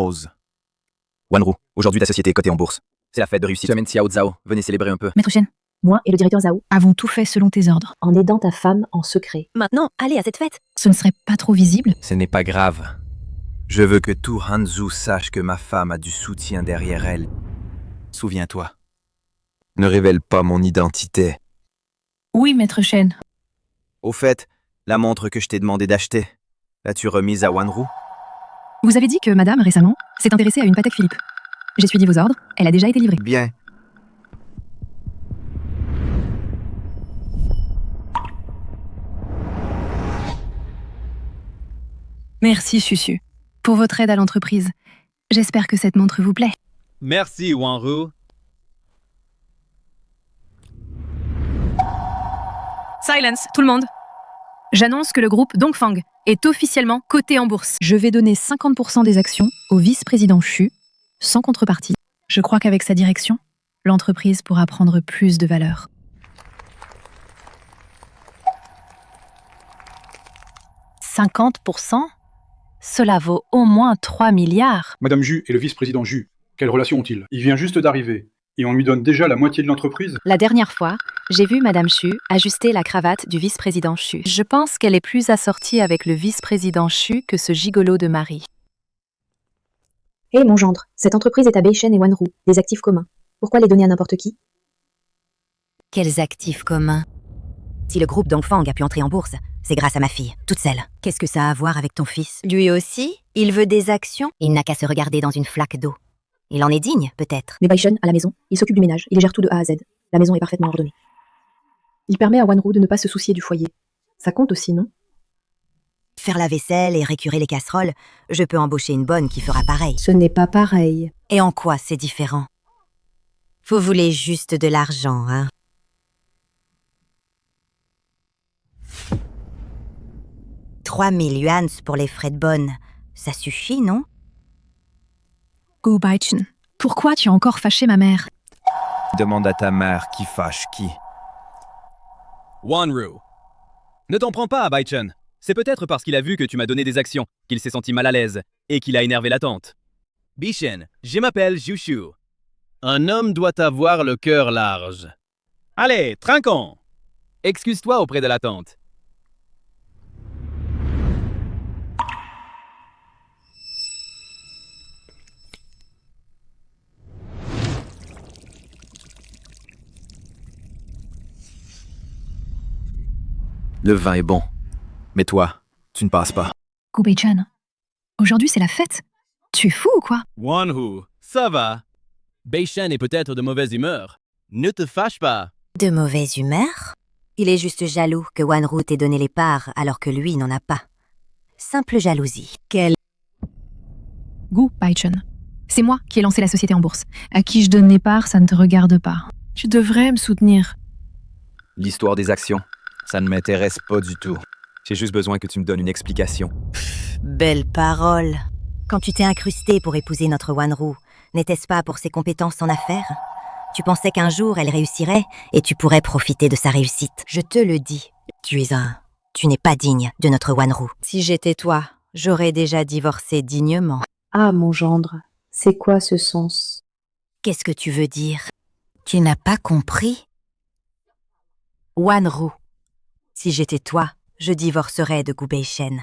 rose. Wanru, aujourd'hui ta société est cotée en bourse. C'est la fête de réussite. Tu amènes Xiao Zhao, venez célébrer un peu. Maître Chen, Moi et le directeur Zhao, avons tout fait selon tes ordres. en aidant ta femme en secret. Maintenant, allez à cette fête. Ce ne serait pas trop visible? Ce n'est pas grave. Je veux que tout Hanzhou sache que ma femme a du soutien derrière elle. Souviens-toi. Ne révèle pas mon identité. Oui, Maître Chen. Au fait, la montre que je t'ai demandé d'acheter, l'as-tu remise à Wanru? Vous avez dit que madame, récemment, s'est intéressée à une Patek Philippe. J'ai suivi vos ordres, elle a déjà été livrée. Bien. Merci, Susu, pour votre aide à l'entreprise. J'espère que cette montre vous plaît. Merci, Wanru. Silence, tout le monde. J'annonce que le groupe Dongfang est officiellement coté en bourse. Je vais donner 50% des actions au vice-président Xu, sans contrepartie. Je crois qu'avec sa direction, l'entreprise pourra prendre plus de valeur. « 50%? Cela vaut au moins 3 milliards. Madame Ju et le vice-président Ju, quelle relation ont-ils? Il vient juste d'arriver, et on lui donne déjà la moitié de l'entreprise? La dernière fois, j'ai vu Madame Xu ajuster la cravate du vice-président Xu. Je pense qu'elle est plus assortie avec le vice-président Xu que ce gigolo de mari. Hé mon gendre, cette entreprise est à Beishen et Wanru, des actifs communs. Pourquoi les donner à n'importe qui? Quels actifs communs? Si le groupe Dongfang a pu entrer en bourse, c'est grâce à ma fille, toute seule. Qu'est-ce que ça a à voir avec ton fils? Lui aussi, il veut des actions? Il n'a qu'à se regarder dans une flaque d'eau. Il en est digne, peut-être. Mais Beishen, à la maison, il s'occupe du ménage, il les gère tout de A à Z. La maison est parfaitement ordonnée. Il permet à Wanru de ne pas se soucier du foyer. Ça compte aussi, non? Faire la vaisselle et récurer les casseroles, je peux embaucher une bonne qui fera pareil. Ce n'est pas pareil. Et en quoi c'est différent? Vous voulez juste de l'argent, hein? « 3000 yuans pour les frais de bonne, ça suffit, non? Gu Baichen, pourquoi tu as encore fâché ma mère? Demande à ta mère qui fâche qui. Wanru. Ne t'en prends pas à Baichen. C'est peut-être parce qu'il a vu que tu m'as donné des actions qu'il s'est senti mal à l'aise et qu'il a énervé la tante. Bishen, je m'appelle Jushu. Un homme doit avoir le cœur large. Allez, trinquons! Excuse-toi auprès de la tante. Le vin est bon. Mais toi, tu ne passes pas. Gu Baichen, aujourd'hui c'est la fête. Tu es fou ou quoi? Wanru, ça va. Beishen est peut-être de mauvaise humeur. Ne te fâche pas. De mauvaise humeur? Il est juste jaloux que Wanru t'ait donné les parts alors que lui n'en a pas. Simple jalousie. Quelle... Gu Baichen, c'est moi qui ai lancé la société en bourse. À qui je donne les parts, ça ne te regarde pas. Tu devrais me soutenir. L'histoire des actions, ça ne m'intéresse pas du tout. J'ai juste besoin que tu me donnes une explication. Belle parole. Quand tu t'es incrusté pour épouser notre Wanru, n'était-ce pas pour ses compétences en affaires? Tu pensais qu'un jour elle réussirait et tu pourrais profiter de sa réussite. Je te le dis, tu n'es pas digne de notre Wanru. Si j'étais toi, j'aurais déjà divorcé dignement. Ah mon gendre, c'est quoi ce sens? Qu'est-ce que tu veux dire? Tu n'as pas compris? Wanru. Si j'étais toi, je divorcerais de Gu Baichen.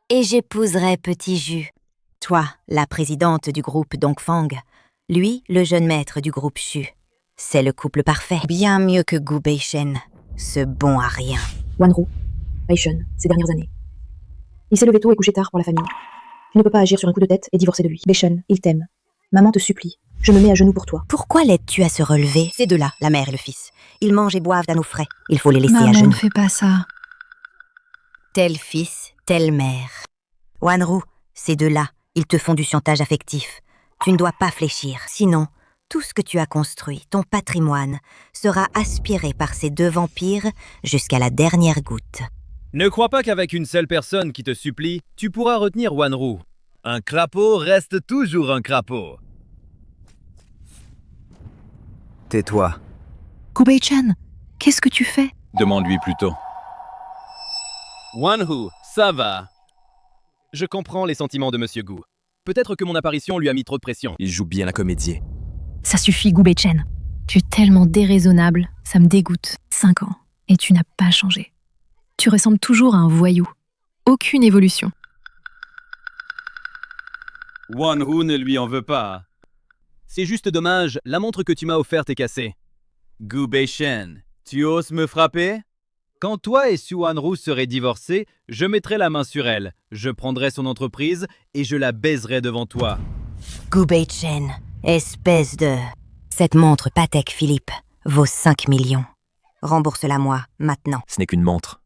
Et j'épouserais Petit Ju. Toi, la présidente du groupe Dongfang. Lui, le jeune maître du groupe Xu. C'est le couple parfait. Bien mieux que Gu Baichen. Ce bon à rien. Wanru, Beishen, ces dernières années. Il s'est levé tôt et couché tard pour la famille. Tu ne peux pas agir sur un coup de tête et divorcer de lui. Beishen, il t'aime. Maman te supplie. Je me mets à genoux pour toi. Pourquoi l'aides-tu à se relever? Ces deux-là, la mère et le fils. Ils mangent et boivent à nos frais. Il faut les laisser à Maman, genoux. ne fais pas ça. Tel fils, telle mère. Wanru, ces deux-là, ils te font du chantage affectif. Tu ne dois pas fléchir, sinon, tout ce que tu as construit, ton patrimoine, sera aspiré par ces deux vampires jusqu'à la dernière goutte. Ne crois pas qu'avec une seule personne qui te supplie, tu pourras retenir Wanru. Un crapaud reste toujours un crapaud. Tais-toi. Gu Baichen, qu'est-ce que tu fais? Demande-lui plutôt. Wanru, ça va. Je comprends les sentiments de Monsieur Gu. Peut-être que mon apparition lui a mis trop de pression. Il joue bien la comédie. Ça suffit, Gu Beichen. Tu es tellement déraisonnable, ça me dégoûte. 5 ans, et tu n'as pas changé. Tu ressembles toujours à un voyou. Aucune évolution. Wanru ne lui en veut pas. C'est juste dommage, la montre que tu m'as offerte est cassée. Gu Beichen, tu oses me frapper? Quand toi et Su Wanru seraient divorcés, je mettrai la main sur elle, je prendrai son entreprise et je la baiserai devant toi. Gu Beichen, espèce de... Cette montre Patek Philippe vaut 5 millions. Rembourse-la moi, maintenant. Ce n'est qu'une montre.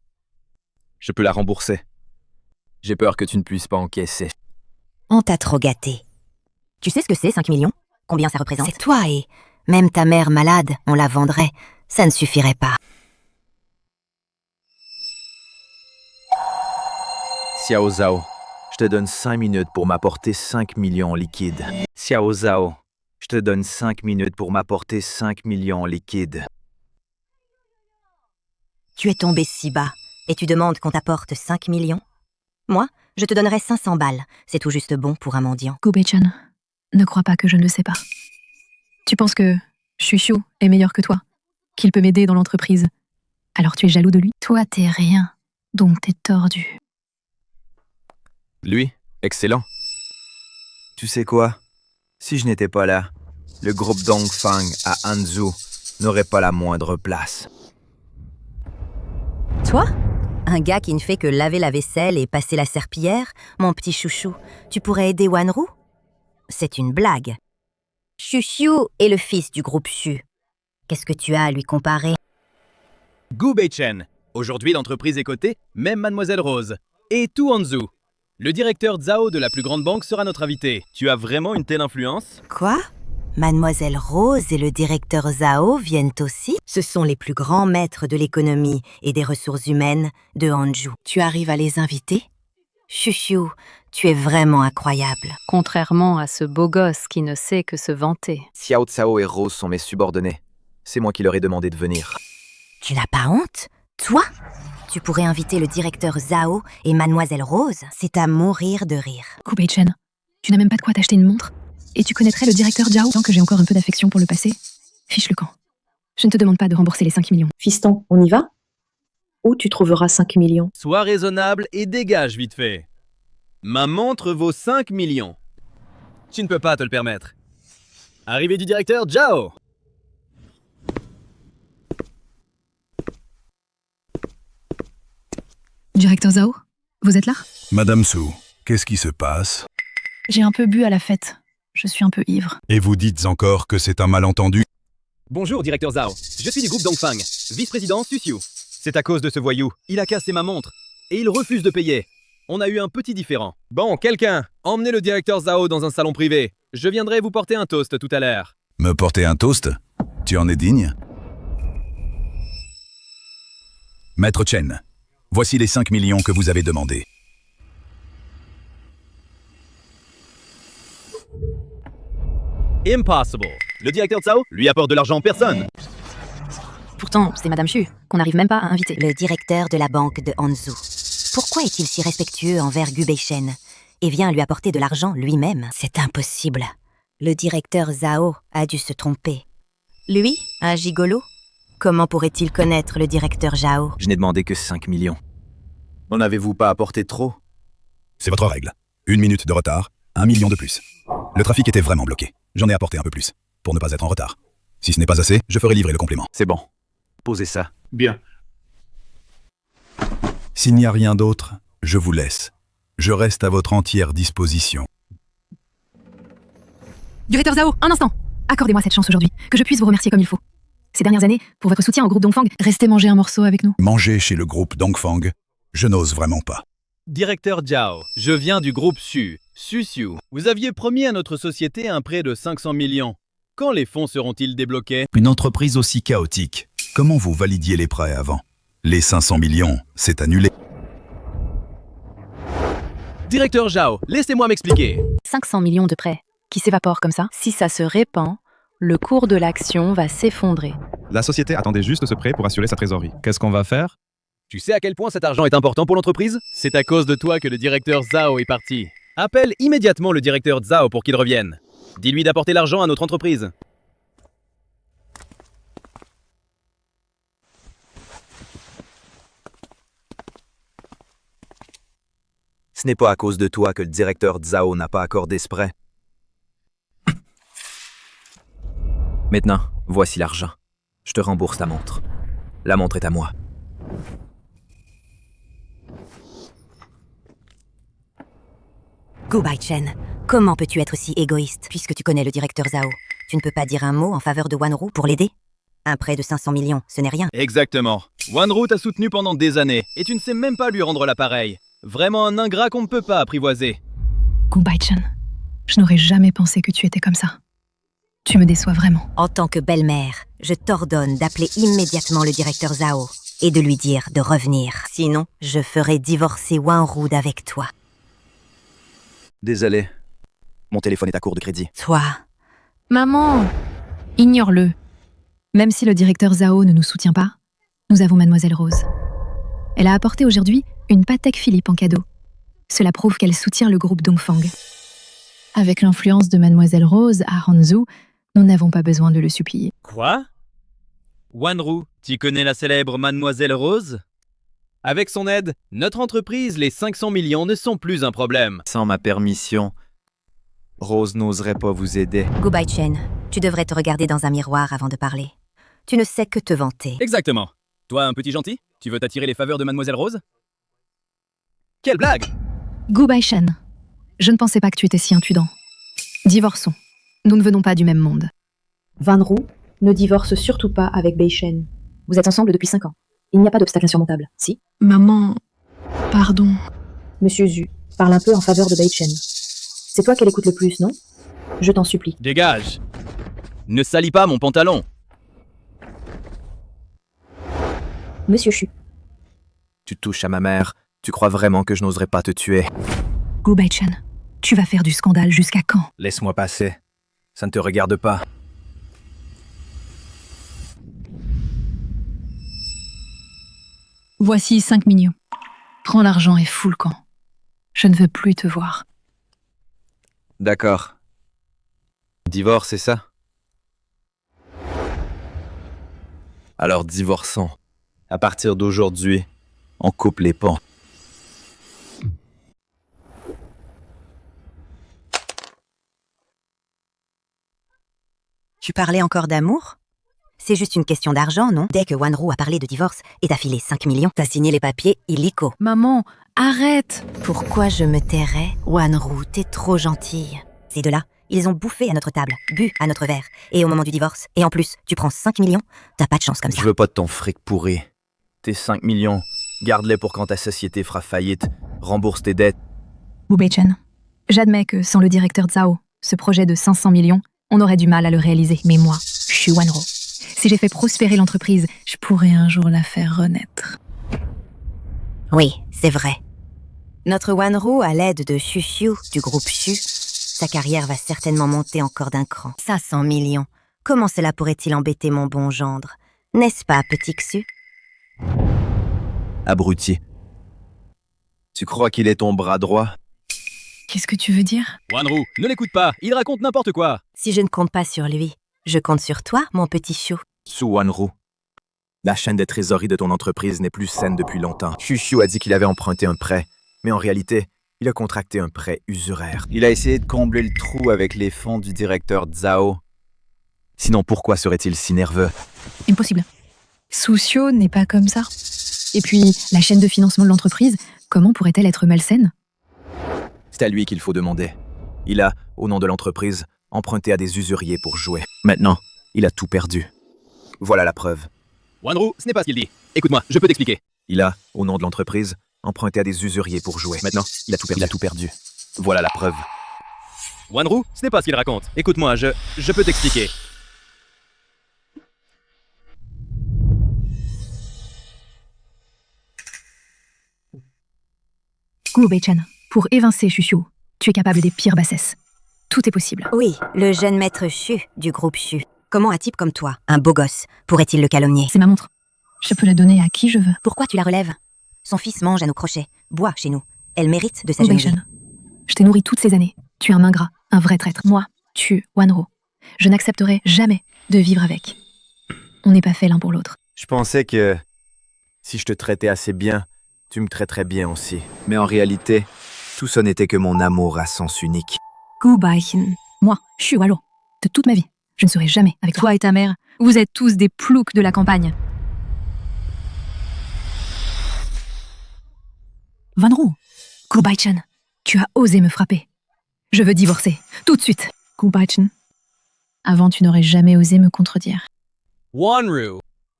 Je peux la rembourser. J'ai peur que tu ne puisses pas encaisser. On t'a trop gâté. Tu sais ce que c'est, 5 millions? Combien ça représente? C'est toi et... Même ta mère malade, on la vendrait. Ça ne suffirait pas. Xiao Zhao, je te donne 5 minutes pour m'apporter 5 millions en liquide. Xiao Zhao, je te donne 5 minutes pour m'apporter 5 millions en liquide. Tu es tombé si bas et tu demandes qu'on t'apporte 5 millions? Moi, je te donnerais 500 balles. C'est tout juste bon pour un mendiant. Gu Beichen, ne crois pas que je ne le sais pas. Tu penses que Shushu est meilleur que toi, qu'il peut m'aider dans l'entreprise. Alors tu es jaloux de lui? Toi, t'es rien, donc t'es tordu. Lui, excellent. Tu sais quoi? Si je n'étais pas là, le groupe Dongfang à Hanzhou n'aurait pas la moindre place. Toi? Un gars qui ne fait que laver la vaisselle et passer la serpillière? Mon petit chouchou, tu pourrais aider Wanru? C'est une blague. Shushu est le fils du groupe Shu. Qu'est-ce que tu as à lui comparer? Gu Beichen, aujourd'hui l'entreprise est cotée, même Mademoiselle Rose. Et tout Hanzhou. Le directeur Zhao de la plus grande banque sera notre invité. Tu as vraiment une telle influence? Quoi? Mademoiselle Rose et le directeur Zhao viennent aussi? Ce sont les plus grands maîtres de l'économie et des ressources humaines de Hanzhou. Tu arrives à les inviter? Shushu, tu es vraiment incroyable. Contrairement à ce beau gosse qui ne sait que se vanter. Xiao Zhao et Rose sont mes subordonnés. C'est moi qui leur ai demandé de venir. Tu n'as pas honte? Toi? Tu pourrais inviter le directeur Zhao et Mademoiselle Rose? C'est à mourir de rire. Gu Beichen, tu n'as même pas de quoi t'acheter une montre? Et tu connaîtrais le directeur Zhao tant que j'ai encore un peu d'affection pour le passé? Fiche le camp. Je ne te demande pas de rembourser les 5 millions. Fiston, on y va? Où tu trouveras 5 millions? Sois raisonnable et dégage vite fait. Ma montre vaut 5 millions. Tu ne peux pas te le permettre. Arrivée du directeur Zhao. Directeur Zhao, vous êtes là? Madame Su, qu'est-ce qui se passe? J'ai un peu bu à la fête. Je suis un peu ivre. Et vous dites encore que c'est un malentendu? Bonjour, directeur Zhao. Je suis du groupe Dongfang, vice-président Susiu. C'est à cause de ce voyou. Il a cassé ma montre. Et il refuse de payer. On a eu un petit différend. Bon, quelqu'un, emmenez le directeur Zhao dans un salon privé. Je viendrai vous porter un toast tout à l'heure. Me porter un toast? Tu en es digne? Maître Chen, voici les 5 millions que vous avez demandés. Impossible. Le directeur Zhao lui apporte de l'argent en personne. Pourtant, c'est Madame Chu, qu'on n'arrive même pas à inviter. Le directeur de la banque de Hanzhou. Pourquoi est-il si respectueux envers Gu Beichen et vient lui apporter de l'argent lui-même? C'est impossible. Le directeur Zhao a dû se tromper. Lui, un gigolo? Comment pourrait-il connaître le directeur Zhao? Je n'ai demandé que 5 millions. N'en avez-vous pas apporté trop? C'est votre règle. 1 minute de retard, 1 million de plus. Le trafic était vraiment bloqué. J'en ai apporté un peu plus, pour ne pas être en retard. Si ce n'est pas assez, je ferai livrer le complément. C'est bon. Posez ça. Bien. S'il n'y a rien d'autre, je vous laisse. Je reste à votre entière disposition. Directeur Zhao, un instant. Accordez-moi cette chance aujourd'hui, que je puisse vous remercier comme il faut. Ces dernières années, pour votre soutien au groupe Dongfang, restez manger un morceau avec nous. Manger chez le groupe Dongfang, je n'ose vraiment pas. Directeur Zhao, je viens du groupe Shu, Susiu. Vous aviez promis à notre société un prêt de 500 millions. Quand les fonds seront-ils débloqués? Une entreprise aussi chaotique, comment vous validiez les prêts avant? Les 500 millions, c'est annulé. Directeur Zhao, laissez-moi m'expliquer. 500 millions de prêts qui s'évaporent comme ça. Si ça se répand, le cours de l'action va s'effondrer. La société attendait juste ce prêt pour assurer sa trésorerie. Qu'est-ce qu'on va faire? Tu sais à quel point cet argent est important pour l'entreprise? C'est à cause de toi que le directeur Zhao est parti. Appelle immédiatement le directeur Zhao pour qu'il revienne. Dis-lui d'apporter l'argent à notre entreprise. Ce n'est pas à cause de toi que le directeur Zhao n'a pas accordé ce prêt. Maintenant, voici l'argent. Je te rembourse ta montre. La montre est à moi. Gu Baichen, comment peux-tu être si égoïste puisque tu connais le directeur Zhao? Tu ne peux pas dire un mot en faveur de Wanru pour l'aider? Un prêt de 500 millions, ce n'est rien. Exactement. Wanru t'a soutenu pendant des années et tu ne sais même pas lui rendre l'appareil. Vraiment un ingrat qu'on ne peut pas apprivoiser. Gu Baichen, je n'aurais jamais pensé que tu étais comme ça. Tu me déçois vraiment. En tant que belle-mère, je t'ordonne d'appeler immédiatement le directeur Zhao et de lui dire de revenir. Sinon, je ferai divorcer Wanru d'avec toi. Désolé. Mon téléphone est à court de crédit. Toi, Maman, ignore-le. Même si le directeur Zhao ne nous soutient pas, nous avons Mademoiselle Rose. Elle a apporté aujourd'hui une Patek Philippe en cadeau. Cela prouve qu'elle soutient le groupe Dongfang. Avec l'influence de Mademoiselle Rose à Hanzhou, nous n'avons pas besoin de le supplier. Quoi? Wanru, tu connais la célèbre Mademoiselle Rose? Avec son aide, notre entreprise, les 500 millions ne sont plus un problème. Sans ma permission, Rose n'oserait pas vous aider. Gu Baichen, tu devrais te regarder dans un miroir avant de parler. Tu ne sais que te vanter. Exactement. Toi, un petit gentil, tu veux t'attirer les faveurs de Mademoiselle Rose? Quelle blague! Gu Baichen, je ne pensais pas que tu étais si impudent. Divorçons. Nous ne venons pas du même monde. Wanru ne divorce surtout pas avec Beichen. Vous êtes ensemble depuis 5 ans. Il n'y a pas d'obstacle insurmontable, si? Maman, pardon. Monsieur Zhu parle un peu en faveur de Beichen. C'est toi qu'elle écoute le plus, non? Je t'en supplie. Dégage! Ne salis pas mon pantalon! Monsieur Chu, Tu touches à ma mère. Tu crois vraiment que je n'oserais pas te tuer? Gu Baichen, tu vas faire du scandale jusqu'à quand? Laisse-moi passer. Ça ne te regarde pas. Voici 5 millions. Prends l'argent et fous le camp. Je ne veux plus te voir. D'accord. Divorce, c'est ça? Alors divorçons. À partir d'aujourd'hui, on coupe les ponts. Tu parlais encore d'amour? C'est juste une question d'argent, non? Dès que Wanru a parlé de divorce et t'a filé 5 millions, t'as signé les papiers illico. Maman, arrête! Pourquoi je me tairais? Wanru, t'es trop gentille. Ces deux-là, ils ont bouffé à notre table, bu à notre verre, et au moment du divorce, et en plus, tu prends 5 millions? T'as pas de chance comme ça. Je veux pas de ton fric pourri. Tes 5 millions, garde-les pour quand ta société fera faillite. Rembourse tes dettes. Gu Baichen, j'admets que sans le directeur Zhao, ce projet de 500 millions, on aurait du mal à le réaliser. Mais moi, je suis Wanru. Si j'ai fait prospérer l'entreprise, je pourrais un jour la faire renaître. Oui, c'est vrai. Notre Wanru, à l'aide de Xu du groupe Xu, sa carrière va certainement monter encore d'un cran. 500 millions. Comment cela pourrait-il embêter mon bon gendre? N'est-ce pas, petit Xu? Abruti. Tu crois qu'il est ton bras droit? Qu'est-ce que tu veux dire? Wanru, ne l'écoute pas, il raconte n'importe quoi. Si je ne compte pas sur lui, je compte sur toi, mon petit chou. Su Wanru. La chaîne des trésoreries de ton entreprise n'est plus saine depuis longtemps. Shushu a dit qu'il avait emprunté un prêt, mais en réalité, il a contracté un prêt usuraire. Il a essayé de combler le trou avec les fonds du directeur Zhao. Sinon, pourquoi serait-il si nerveux? Impossible. Soucio n'est pas comme ça. Et puis, la chaîne de financement de l'entreprise, comment pourrait-elle être malsaine? C'est à lui qu'il faut demander. Il a, au nom de l'entreprise, emprunté à des usuriers pour jouer. Maintenant, il a tout perdu. Voilà la preuve. Wanru, ce n'est pas ce qu'il dit. Écoute-moi, je peux t'expliquer. Il a, au nom de l'entreprise, emprunté à des usuriers pour jouer. Maintenant, il a tout perdu. Voilà la preuve. Wanru, ce n'est pas ce qu'il raconte. Écoute-moi, je peux t'expliquer. Gu Baichen, pour évincer Shushu, tu es capable des pires bassesses. Tout est possible. Oui, le jeune maître Xu du groupe Xu. Comment un type comme toi, un beau gosse, pourrait-il le calomnier? C'est ma montre. Je peux la donner à qui je veux. Pourquoi tu la relèves? Son fils mange à nos crochets, boit chez nous. Elle mérite de Gu s'agenouiller. Baichen, Je t'ai nourri toutes ces années. Tu es un ingrat, un vrai traître. Moi, tu, Wanro. Je n'accepterai jamais de vivre avec. On n'est pas fait l'un pour l'autre. Je pensais que si je te traitais assez bien, tu me traiterais bien aussi. Mais en réalité, tout ça n'était que mon amour à sens unique. Gubaichen. Moi, je suis Wallo. De toute ma vie, je ne serai jamais avec toi et ta mère. Vous êtes tous des ploucs de la campagne. Vanro, Gubaichen, tu as osé me frapper. Je veux divorcer, tout de suite. Gubaichen. Avant, tu n'aurais jamais osé me contredire. Wanru.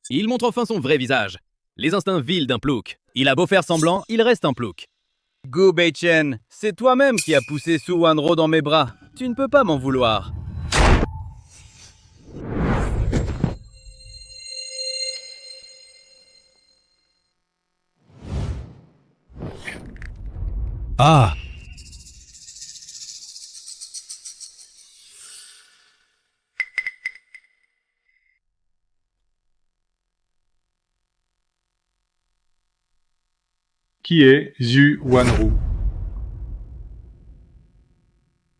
Il montre enfin son vrai visage. Les instincts vils d'un plouk. Il a beau faire semblant, il reste un plouk. Gubaichen, c'est toi-même qui as poussé Su Wanro dans mes bras. Tu ne peux pas m'en vouloir. Ah! Qui est Zhu Wanru?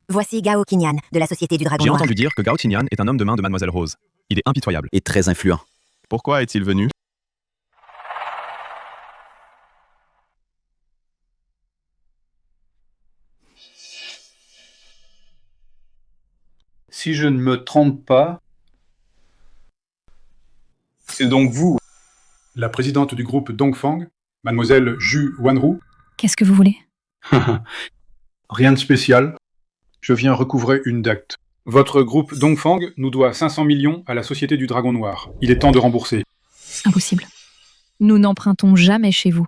Voici Gao Qingyan, de la Société du Dragon J'ai Noir. entendu dire que Gao Qingyan est un homme de main de Mademoiselle Rose. Il est impitoyable. Et très influent. Pourquoi est-il venu? Si je ne me trompe pas, c'est donc vous, la présidente du groupe Dongfang, mademoiselle Zhu Wanru? Qu'est-ce que vous voulez? Rien de spécial. Je viens recouvrer une dette. Votre groupe Dongfang nous doit 500 millions à la Société du Dragon Noir. Il est temps de rembourser. Impossible. Nous n'empruntons jamais chez vous.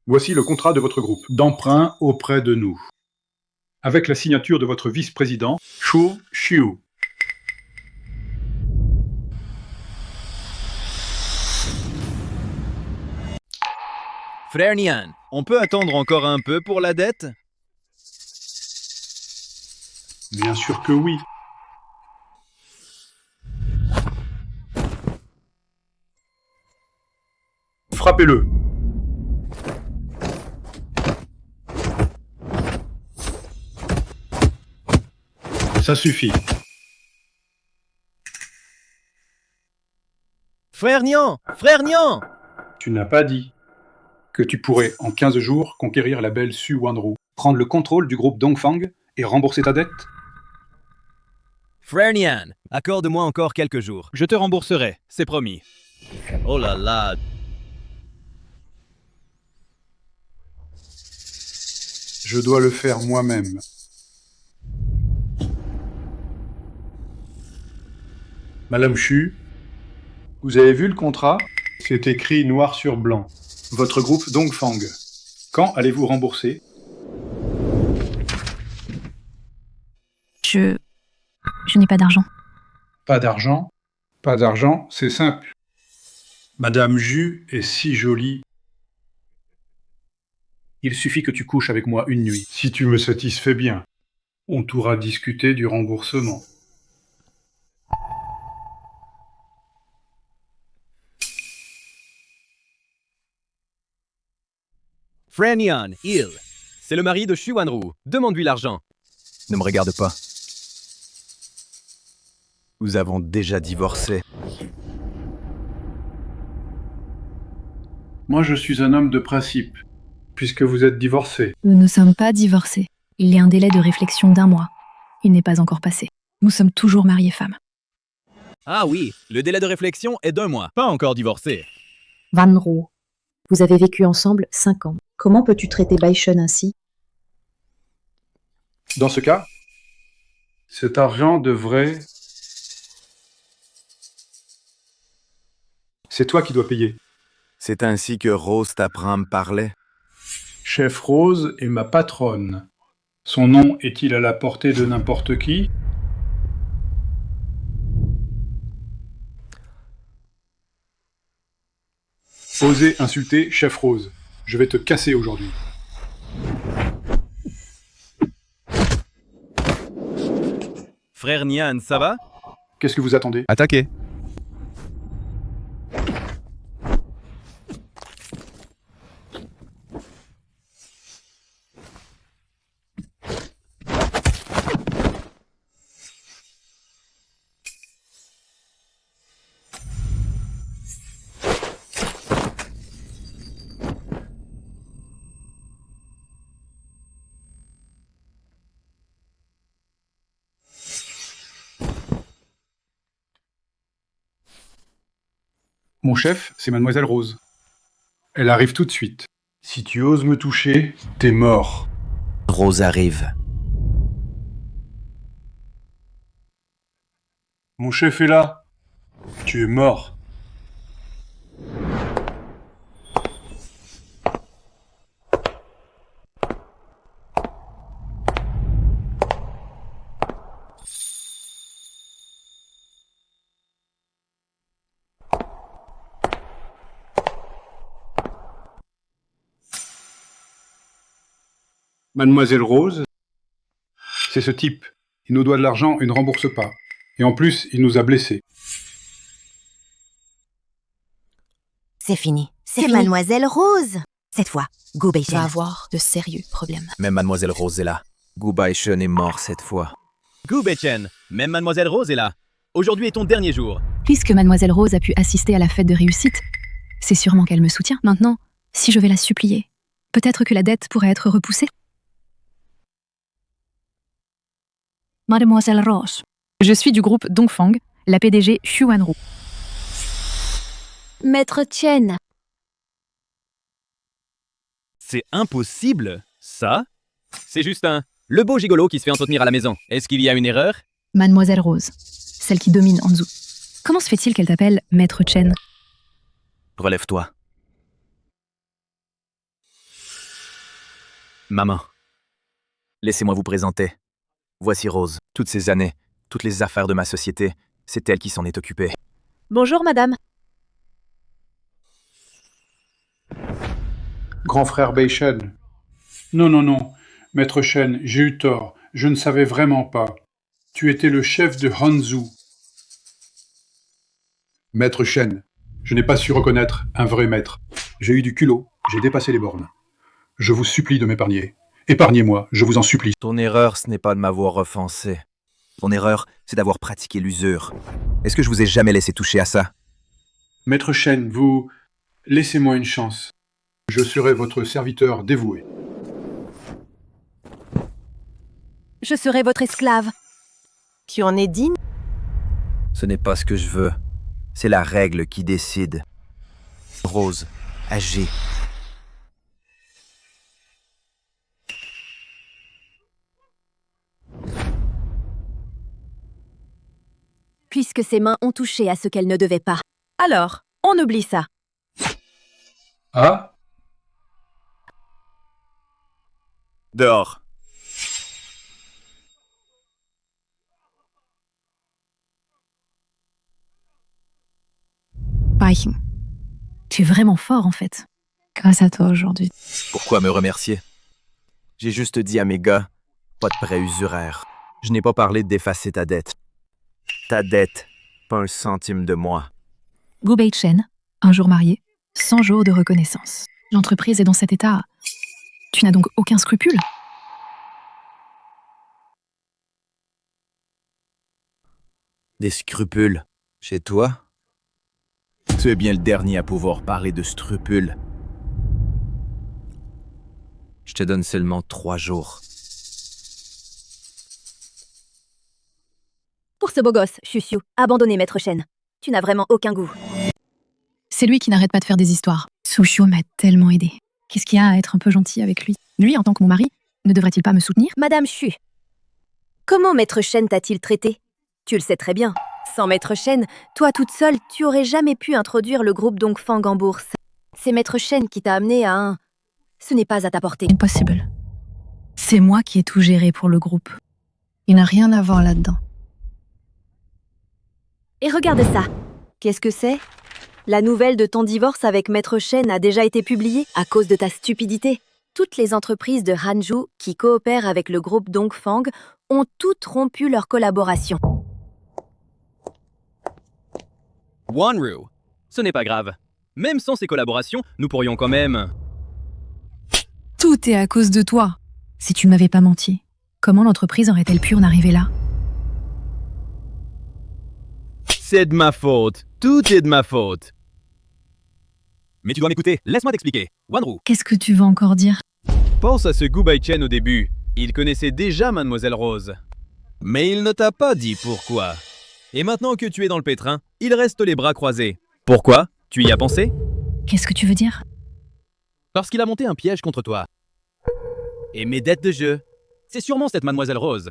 Voici le contrat de votre groupe d'emprunt auprès de nous. Avec la signature de votre vice-président, Shu Xiu. Frère Nian, on peut attendre encore un peu pour la dette? Bien sûr que oui. Frappez-le. Ça suffit. Frère Nian! Frère Nian! Tu n'as pas dit que tu pourrais, en 15 jours, conquérir la belle Su Wanru, prendre le contrôle du groupe Dongfang et rembourser ta dette? Frère Nian, accorde-moi encore quelques jours. Je te rembourserai, c'est promis. Oh là là. Je dois le faire moi-même. Madame Chu, vous avez vu le contrat? C'est écrit noir sur blanc. Votre groupe Dongfang. Quand allez-vous rembourser? Je n'ai pas d'argent. Pas d'argent? Pas d'argent, c'est simple. Madame Ju est si jolie. Il suffit que tu couches avec moi une nuit. Si tu me satisfais bien, on pourra discuter du remboursement. Frère Nian, c'est le mari de Shu Wanru. Demande-lui l'argent. Ne me regarde pas. Nous avons déjà divorcé. Moi, je suis un homme de principe, puisque vous êtes divorcé. Nous ne sommes pas divorcés. Il y a un délai de réflexion d'1 mois. Il n'est pas encore passé. Nous sommes toujours mariés femmes. Ah oui, le délai de réflexion est d'1 mois. Pas encore divorcé. Vanro, vous avez vécu ensemble 5 ans. Comment peux-tu traiter Baishun ainsi? Dans ce cas, cet argent devrait... C'est toi qui dois payer. C'est ainsi que Rose t'apprend à me parler. Chef Rose est ma patronne. Son nom est-il à la portée de n'importe qui? Osez insulter Chef Rose. Je vais te casser aujourd'hui. Frère Nian, ça va? Qu'est-ce que vous attendez? Attaquez. Mon chef, c'est Mademoiselle Rose. Elle arrive tout de suite. Si tu oses me toucher, t'es mort. Rose arrive. Mon chef est là. Tu es mort. Mademoiselle Rose, c'est ce type. Il nous doit de l'argent et ne rembourse pas. Et en plus, il nous a blessés. C'est fini. C'est Mademoiselle Rose. Cette fois, Gu Baishen Va avoir de sérieux problèmes. Même Mademoiselle Rose est là. Gu Baishen est mort cette fois. Gu Baishen, même Mademoiselle Rose est là. Aujourd'hui est ton dernier jour. Puisque Mademoiselle Rose a pu assister à la fête de réussite, c'est sûrement qu'elle me soutient. Maintenant, si je vais la supplier, peut-être que la dette pourrait être repoussée. Mademoiselle Rose. Je suis du groupe Dongfang, la PDG Xu Wanru. Maître Chen. C'est impossible, ça? C'est Justin, le beau gigolo qui se fait entretenir à la maison. Est-ce qu'il y a une erreur? Mademoiselle Rose, celle qui domine Anzu. Comment se fait-il qu'elle t'appelle Maître Chen? Relève-toi. Maman, laissez-moi vous présenter. Voici Rose. Toutes ces années, toutes les affaires de ma société, c'est elle qui s'en est occupée. Bonjour, madame. Grand frère Baishen. Non, non, non. Maître Shen, j'ai eu tort. Je ne savais vraiment pas. Tu étais le chef de Hanzhu. Maître Shen, je n'ai pas su reconnaître un vrai maître. J'ai eu du culot, j'ai dépassé les bornes. Je vous supplie de m'épargner. Épargnez-moi, je vous en supplie. Ton erreur, ce n'est pas de m'avoir offensé. Ton erreur, c'est d'avoir pratiqué l'usure. Est-ce que je vous ai jamais laissé toucher à ça? Maître Shen, vous... Laissez-moi une chance. Je serai votre serviteur dévoué. Je serai votre esclave. Tu en es digne? Ce n'est pas ce que je veux. C'est la règle qui décide. Rose, agis. Puisque ses mains ont touché à ce qu'elles ne devaient pas. Alors, on oublie ça. Ah? Dehors. Baichen. Tu es vraiment fort, en fait. Grâce à toi aujourd'hui. Pourquoi me remercier? J'ai juste dit à mes gars, pas de prêt usuraire. Je n'ai pas parlé d'effacer ta dette. Ta dette, pas un centime de moi. Gu Baishen, un jour marié, 100 jours de reconnaissance. L'entreprise est dans cet état. Tu n'as donc aucun scrupule? Des scrupules. Chez toi? Tu es bien le dernier à pouvoir parler de scrupules. Je te donne seulement 3 jours. Pour ce beau gosse, Xuxiu, abandonnez Maître Shen. Tu n'as vraiment aucun goût. C'est lui qui n'arrête pas de faire des histoires. Sushio m'a tellement aidé. Qu'est-ce qu'il y a à être un peu gentil avec lui? Lui, en tant que mon mari, ne devrait-il pas me soutenir? Madame Xu, comment Maître Shen t'a-t-il traité? Tu le sais très bien. Sans Maître Shen, toi toute seule, tu aurais jamais pu introduire le groupe Dongfang en bourse. C'est Maître Shen qui t'a amené à un... Ce n'est pas à ta portée. Impossible. C'est moi qui ai tout géré pour le groupe. Il n'a rien à voir là-dedans. Et regarde ça. Qu'est-ce que c'est? La nouvelle de ton divorce avec Maître Shen a déjà été publiée à cause de ta stupidité. Toutes les entreprises de Hanzhu qui coopèrent avec le groupe Dongfang ont toutes rompu leur collaboration. Wanru, ce n'est pas grave. Même sans ces collaborations, nous pourrions quand même... Tout est à cause de toi. Si tu ne m'avais pas menti, comment l'entreprise aurait-elle pu en arriver là? C'est de ma faute. Tout est de ma faute. Mais tu dois m'écouter. Laisse-moi t'expliquer. Wanru, Qu'est-ce que tu vas encore dire? pense à ce Gu Baishen au début. Il connaissait déjà Mademoiselle Rose. Mais il ne t'a pas dit pourquoi. Et maintenant que tu es dans le pétrin, il reste les bras croisés. Pourquoi? Tu y as pensé? Qu'est-ce que tu veux dire? Parce qu'il a monté un piège contre toi. Et mes dettes de jeu. C'est sûrement cette mademoiselle Rose.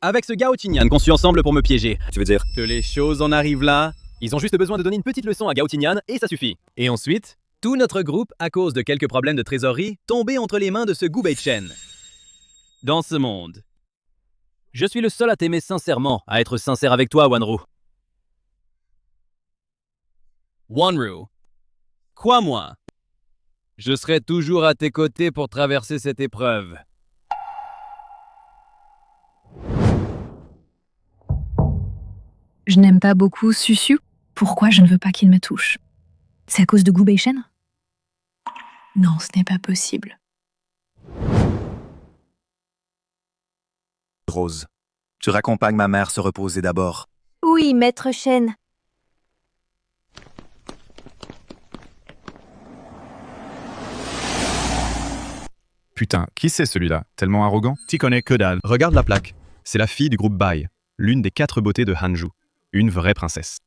Avec ce Gao Tignan qu'on suit ensemble pour me piéger. Tu veux dire? Que les choses en arrivent là. Ils ont juste besoin de donner une petite leçon à Gao Tignan et ça suffit. Et ensuite, tout notre groupe, à cause de quelques problèmes de trésorerie, tombé entre les mains de ce Gu Beichen. Dans ce monde. Je suis le seul à t'aimer sincèrement, à être sincère avec toi, Wanru. Wanru, crois-moi, je serai toujours à tes côtés pour traverser cette épreuve. Je n'aime pas beaucoup Susu. Pourquoi je ne veux pas qu'il me touche? C'est à cause de Gu Beichen? Non, ce n'est pas possible. Rose, tu raccompagnes ma mère se reposer d'abord. Oui, maître Shen. Putain, qui c'est celui-là? Tellement arrogant. T'y connais que dalle. Regarde la plaque. C'est la fille du groupe Bai, l'une des 4 beautés de Hanju. Une vraie princesse.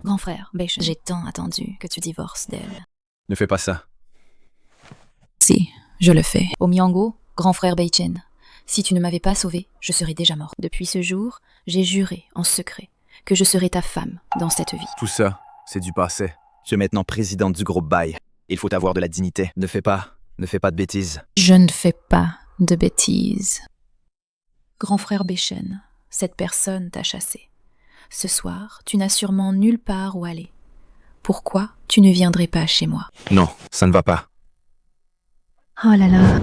Grand frère, Beichen, j'ai tant attendu que tu divorces d'elle. Ne fais pas ça. Si, je le fais. Omyango, grand frère Beichen, si tu ne m'avais pas sauvé, je serais déjà mort. Depuis ce jour, j'ai juré en secret que je serais ta femme dans cette vie. Tout ça, c'est du passé. Tu es maintenant présidente du groupe Bai. Il faut avoir de la dignité. Ne fais pas de bêtises. Je ne fais pas de bêtises. Grand frère Beichen, cette personne t'a chassé. Ce soir, tu n'as sûrement nulle part où aller. Pourquoi tu ne viendrais pas chez moi? Non, ça ne va pas. Oh là là.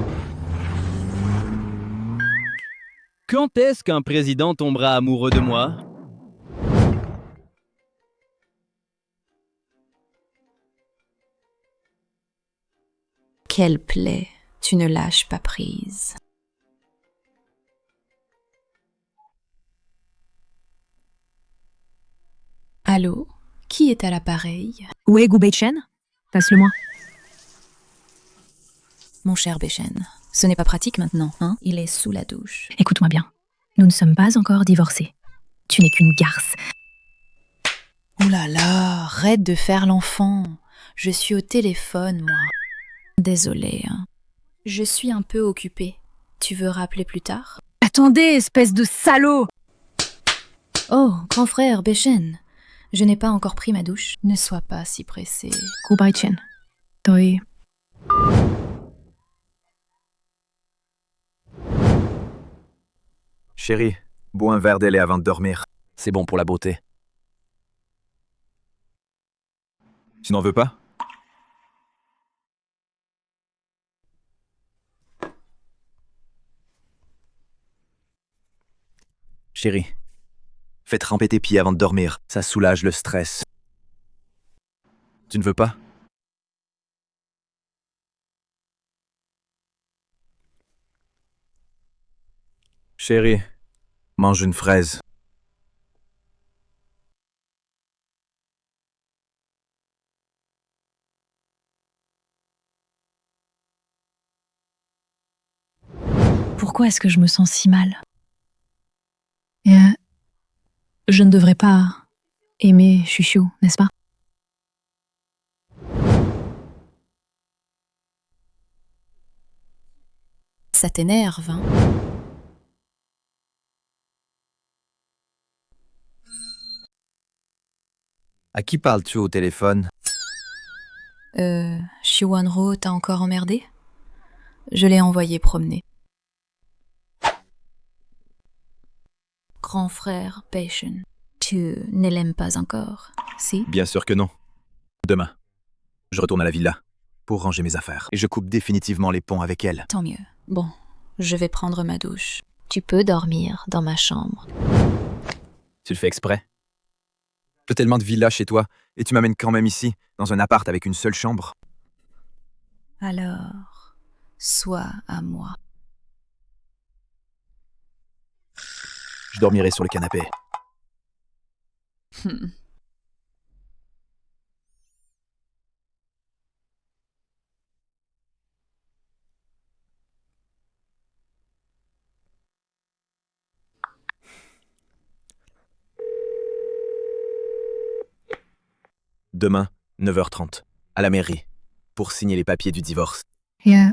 Quand est-ce qu'un président tombera amoureux de moi? Quelle plaie, tu ne lâches pas prise. Allô, qui est à l'appareil? Où est Gu Beichen? Passe-le-moi. Mon cher Beichen, ce n'est pas pratique maintenant, hein? Il est sous la douche. Écoute-moi bien. Nous ne sommes pas encore divorcés. Tu n'es qu'une garce. Oh là là, arrête de faire l'enfant. Je suis au téléphone, moi. Désolée, hein. Je suis un peu occupée. Tu veux rappeler plus tard? Attendez, espèce de salaud! Oh, grand frère Beichen, je n'ai pas encore pris ma douche. Ne sois pas si pressé. Gu Beichen. Toi. Chérie, bois un verre de lait avant de dormir. C'est bon pour la beauté. Tu n'en veux pas? Chérie, fais tremper tes pieds avant de dormir. Ça soulage le stress. Tu ne veux pas? Chérie, mange une fraise. Pourquoi est-ce que je me sens si mal? Et je ne devrais pas aimer Chouchou, n'est-ce pas? Ça t'énerve, hein? À qui parles-tu au téléphone? Xu Wanru t'a encore emmerdé? Je l'ai envoyé promener. Grand frère Beichen, tu ne l'aimes pas encore, si? Bien sûr que non. Demain, je retourne à la villa pour ranger mes affaires. Et je coupe définitivement les ponts avec elle. Tant mieux. Bon, je vais prendre ma douche. Tu peux dormir dans ma chambre. Tu le fais exprès? J'ai tellement de villas chez toi, et tu m'amènes quand même ici, dans un appart avec une seule chambre. Alors, sois à moi. Je dormirai sur le canapé. Demain, 9h30, à la mairie, pour signer les papiers du divorce. Yeah.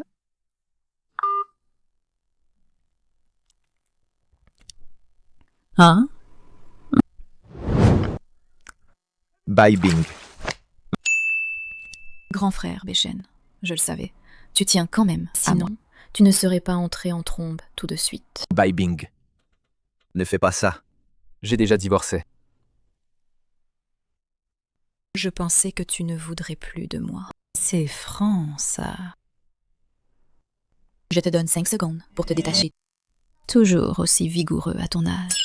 Hein? Bye Bing. Grand frère, Béchen, je le savais. Tu tiens quand même. Sinon, tu ne serais pas entré en trombe tout de suite. Bye Bing. Ne fais pas ça. J'ai déjà divorcé. Je pensais que tu ne voudrais plus de moi. C'est franc, ça. Je te donne 5 secondes pour te détacher. Toujours aussi vigoureux à ton âge.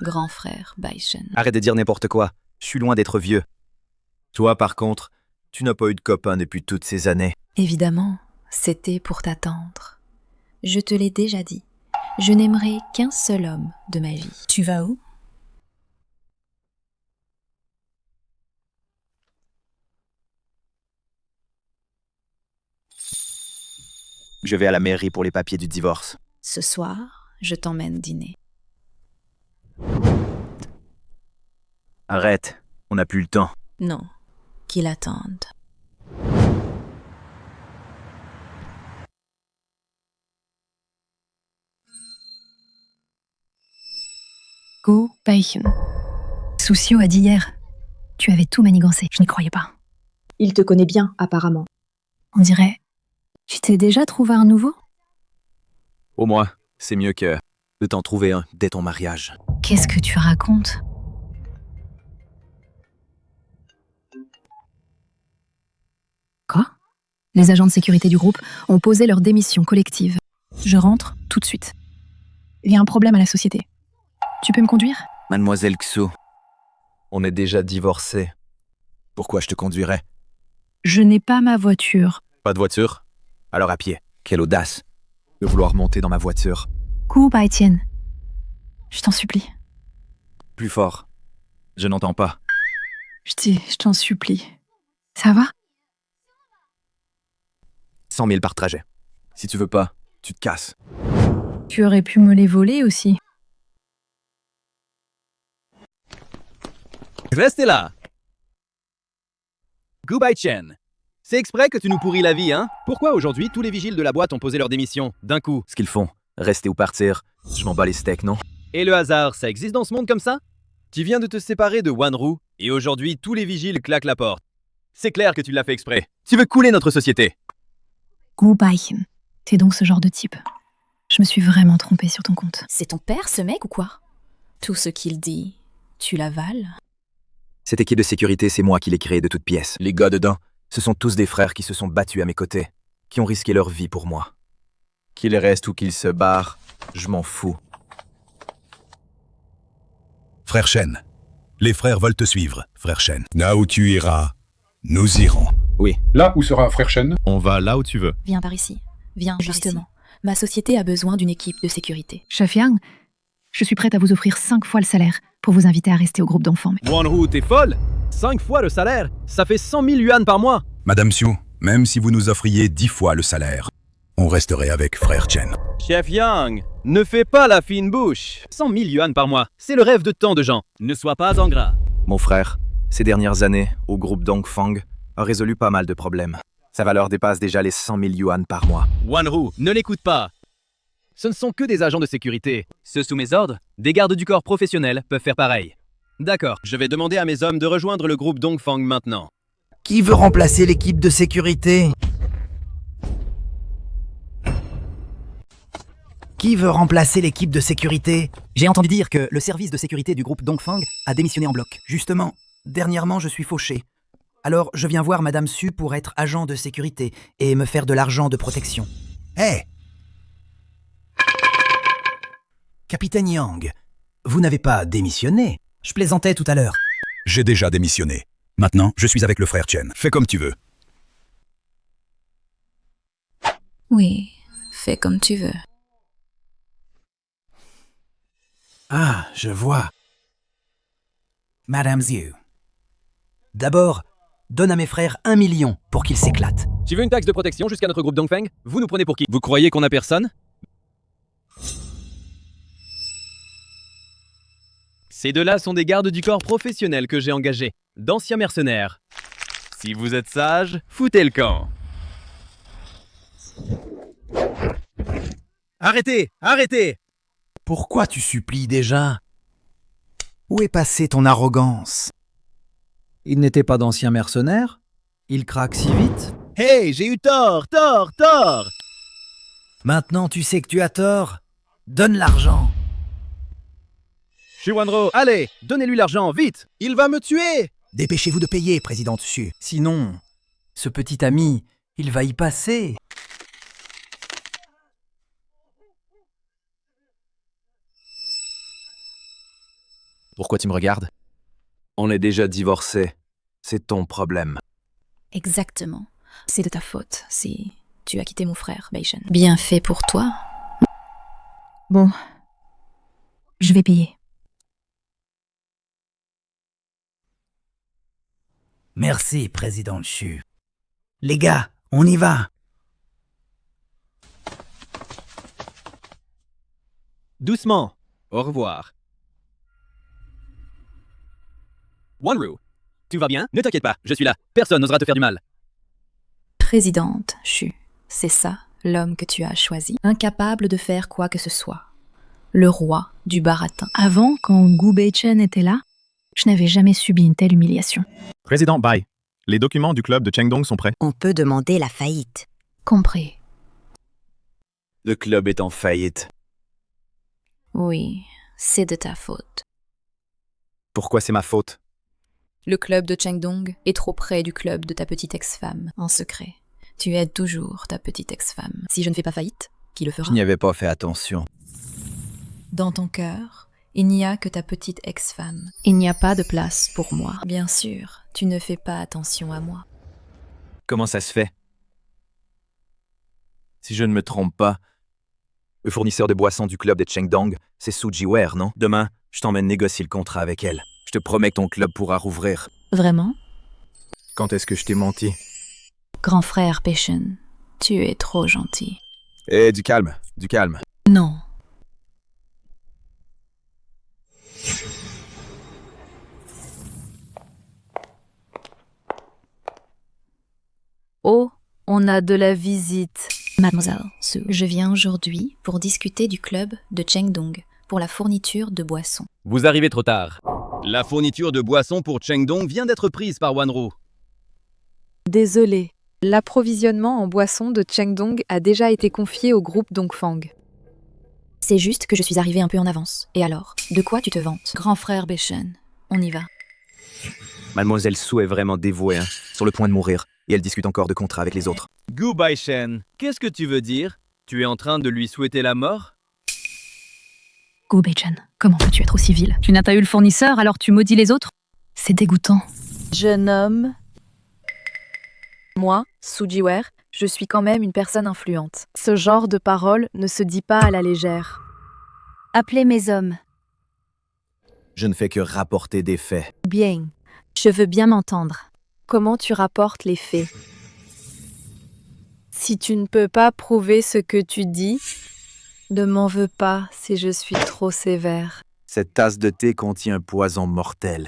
Grand frère, Baishen. Arrête de dire n'importe quoi. Je suis loin d'être vieux. Toi, par contre, tu n'as pas eu de copain depuis toutes ces années. Évidemment, c'était pour t'attendre. Je te l'ai déjà dit. Je n'aimerai qu'un seul homme de ma vie. Tu vas où? Je vais à la mairie pour les papiers du divorce. Ce soir, je t'emmène dîner. Arrête, on n'a plus le temps. Non, qu'il attende. Go Baichen. Soucio a dit hier. Tu avais tout manigancé. Je n'y croyais pas. Il te connaît bien, apparemment. On dirait. Tu t'es déjà trouvé un nouveau? Au moins, c'est mieux que de t'en trouver un dès ton mariage. Qu'est-ce que tu racontes? Quoi? Les agents de sécurité du groupe ont posé leur démission collective. Je rentre tout de suite. Il y a un problème à la société. Tu peux me conduire? Mademoiselle Xu, on est déjà divorcés. Pourquoi je te conduirais? Je n'ai pas ma voiture. Pas de voiture? Alors à pied. Quelle audace de vouloir monter dans ma voiture. Gu Baitian. Je t'en supplie. Plus fort. Je n'entends pas. Je t'en supplie. Ça va? 100 000 par trajet. Si tu veux pas, tu te casses. Tu aurais pu me les voler aussi. Restez là! Goodbye Chen. C'est exprès que tu nous pourris la vie, hein? Pourquoi aujourd'hui tous les vigiles de la boîte ont posé leur démission, d'un coup? Ce qu'ils font, rester ou partir, je m'en bats les steaks, non? Et le hasard, ça existe dans ce monde comme ça? Tu viens de te séparer de Wanru, et aujourd'hui tous les vigiles claquent la porte. C'est clair que tu l'as fait exprès. Tu veux couler notre société. Gu Baichen. T'es donc ce genre de type. Je me suis vraiment trompée sur ton compte. C'est ton père, ce mec, ou quoi? Tout ce qu'il dit, tu l'avales? Cette équipe de sécurité, c'est moi qui l'ai créée de toutes pièces. Les gars dedans, ce sont tous des frères qui se sont battus à mes côtés, qui ont risqué leur vie pour moi. Qu'ils restent ou qu'ils se barrent, je m'en fous. Frère Shen, les frères veulent te suivre, frère Shen. Là où tu iras, nous irons. Oui. Là où sera frère Shen? On va là où tu veux. Viens par ici. Viens, justement. Ma société a besoin d'une équipe de sécurité. Chef Yang, je suis prête à vous offrir 5 fois le salaire pour vous inviter à rester au groupe d'enfants. Wanru, t'es folle? 5 fois le salaire? Ça fait 100 000 yuan par mois. Madame Xiu, même si vous nous offriez 10 fois le salaire, on resterait avec frère Chen. Chef Yang, ne fais pas la fine bouche. 100 000 yuan par mois, c'est le rêve de tant de gens. Ne sois pas ingrat. Mon frère, ces dernières années, au groupe Dongfang, a résolu pas mal de problèmes. Sa valeur dépasse déjà les 100 000 yuan par mois. Wanru, ne l'écoute pas. Ce ne sont que des agents de sécurité. Ceux sous mes ordres, des gardes du corps professionnels, peuvent faire pareil. D'accord, je vais demander à mes hommes de rejoindre le groupe Dongfang maintenant. Qui veut remplacer l'équipe de sécurité? Qui veut remplacer l'équipe de sécurité? J'ai entendu dire que le service de sécurité du groupe Dongfang a démissionné en bloc. Justement, dernièrement je suis fauché. Alors je viens voir Madame Su pour être agent de sécurité et me faire de l'argent de protection. Hé! Capitaine Yang, vous n'avez pas démissionné? Je plaisantais tout à l'heure. J'ai déjà démissionné. Maintenant, je suis avec le frère Chen. Fais comme tu veux. Oui, fais comme tu veux. Ah, je vois. Madame Xiu. D'abord, donne à mes frères 1 million pour qu'ils s'éclatent. Tu veux une taxe de protection jusqu'à notre groupe Dongfeng? Vous nous prenez pour qui? Vous croyez qu'on a personne? Ces deux-là sont des gardes du corps professionnels que j'ai engagés, d'anciens mercenaires. Si vous êtes sage, foutez le camp. Arrêtez! Arrêtez! Pourquoi tu supplies déjà? Où est passée ton arrogance? Il n'était pas d'ancien mercenaire? Il craque si vite? Hey, j'ai eu tort! Maintenant tu sais que tu as tort. Donne l'argent. Shuwanro, allez, donnez-lui l'argent, vite! Il va me tuer! Dépêchez-vous de payer, président Xu. Sinon, ce petit ami, il va y passer. Pourquoi tu me regardes? On est déjà divorcés. C'est ton problème. Exactement. C'est de ta faute si tu as quitté mon frère, Beishen. Bien fait pour toi. Bon. Je vais payer. Merci, président Xu. Les gars, on y va. Doucement. Au revoir. Wanru, tu vas bien? Ne t'inquiète pas, je suis là. Personne n'osera te faire du mal. Présidente Xu, c'est ça l'homme que tu as choisi, incapable de faire quoi que ce soit. Le roi du baratin. Avant, quand Gu Beichen était là, je n'avais jamais subi une telle humiliation. Président Bai, les documents du club de Chengdong sont prêts. On peut demander la faillite. Compris. Le club est en faillite. Oui, c'est de ta faute. Pourquoi c'est ma faute? Le club de Chengdong est trop près du club de ta petite ex-femme, en secret. Tu aides toujours ta petite ex-femme. Si je ne fais pas faillite, qui le fera? Je n'y avais pas fait attention. Dans ton cœur, il n'y a que ta petite ex-femme. Il n'y a pas de place pour moi. Bien sûr, tu ne fais pas attention à moi. Comment ça se fait? Si je ne me trompe pas, le fournisseur de boissons du club de Chengdong, c'est Sujiware, non? Demain, je t'emmène négocier le contrat avec elle. Je te promets que ton club pourra rouvrir. Vraiment? Quand est-ce que je t'ai menti? Grand frère Beishen, tu es trop gentil. Eh, du calme, du calme. Non. Oh, on a de la visite. Mademoiselle Su, je viens aujourd'hui pour discuter du club de Chengdong pour la fourniture de boissons. Vous arrivez trop tard. La fourniture de boissons pour Chengdong vient d'être prise par Wanru. Désolé. L'approvisionnement en boissons de Chengdong a déjà été confié au groupe Dongfang. C'est juste que je suis arrivée un peu en avance. Et alors, de quoi tu te vantes? Grand frère Beishen, on y va. Mademoiselle Su est vraiment dévouée, hein, sur le point de mourir, et elle discute encore de contrat avec les autres. Gu Baishen, qu'est-ce que tu veux dire? Tu es en train de lui souhaiter la mort? Gu Beichen, comment peux-tu être aussi vil? Tu n'as pas eu le fournisseur, alors tu maudis les autres? C'est dégoûtant. Jeune homme. Moi, Sujiware, je suis quand même une personne influente. Ce genre de parole ne se dit pas à la légère. Appelez mes hommes. Je ne fais que rapporter des faits. Bien. Je veux bien m'entendre. Comment tu rapportes les faits? Si tu ne peux pas prouver ce que tu dis, ne m'en veux pas si je suis trop sévère. Cette tasse de thé contient un poison mortel.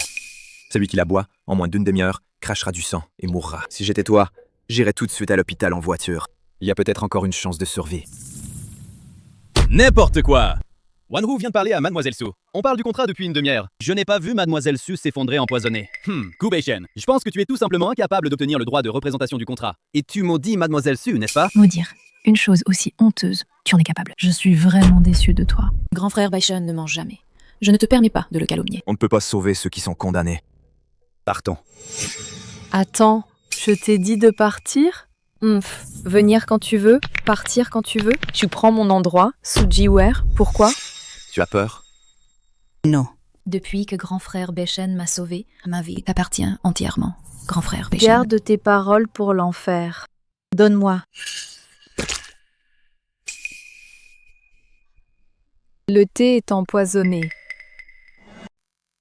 Celui qui la boit, en moins d'une demi-heure, crachera du sang et mourra. Si j'étais toi, j'irais tout de suite à l'hôpital en voiture. Il y a peut-être encore une chance de survie. N'importe quoi! Wanru vient de parler à Mademoiselle Su. On parle du contrat depuis une demi-heure. Je n'ai pas vu Mademoiselle Su s'effondrer empoisonnée. Gu Beichen, je pense que tu es tout simplement incapable d'obtenir le droit de représentation du contrat. Et tu maudis Mademoiselle Su, n'est-ce pas? Maudire. Une chose aussi honteuse, tu en es capable. Je suis vraiment déçue de toi. Grand frère Beishen ne ment jamais. Je ne te permets pas de le calomnier. On ne peut pas sauver ceux qui sont condamnés. Partons. Attends, je t'ai dit de partir? Venir quand tu veux, partir quand tu veux. Tu prends mon endroit, Sujiware, pourquoi? Tu as peur? Non. Depuis que grand frère Beishen m'a sauvé, ma vie t'appartient entièrement. Grand frère Beishen. Garde tes paroles pour l'enfer. Donne-moi. Le thé est empoisonné.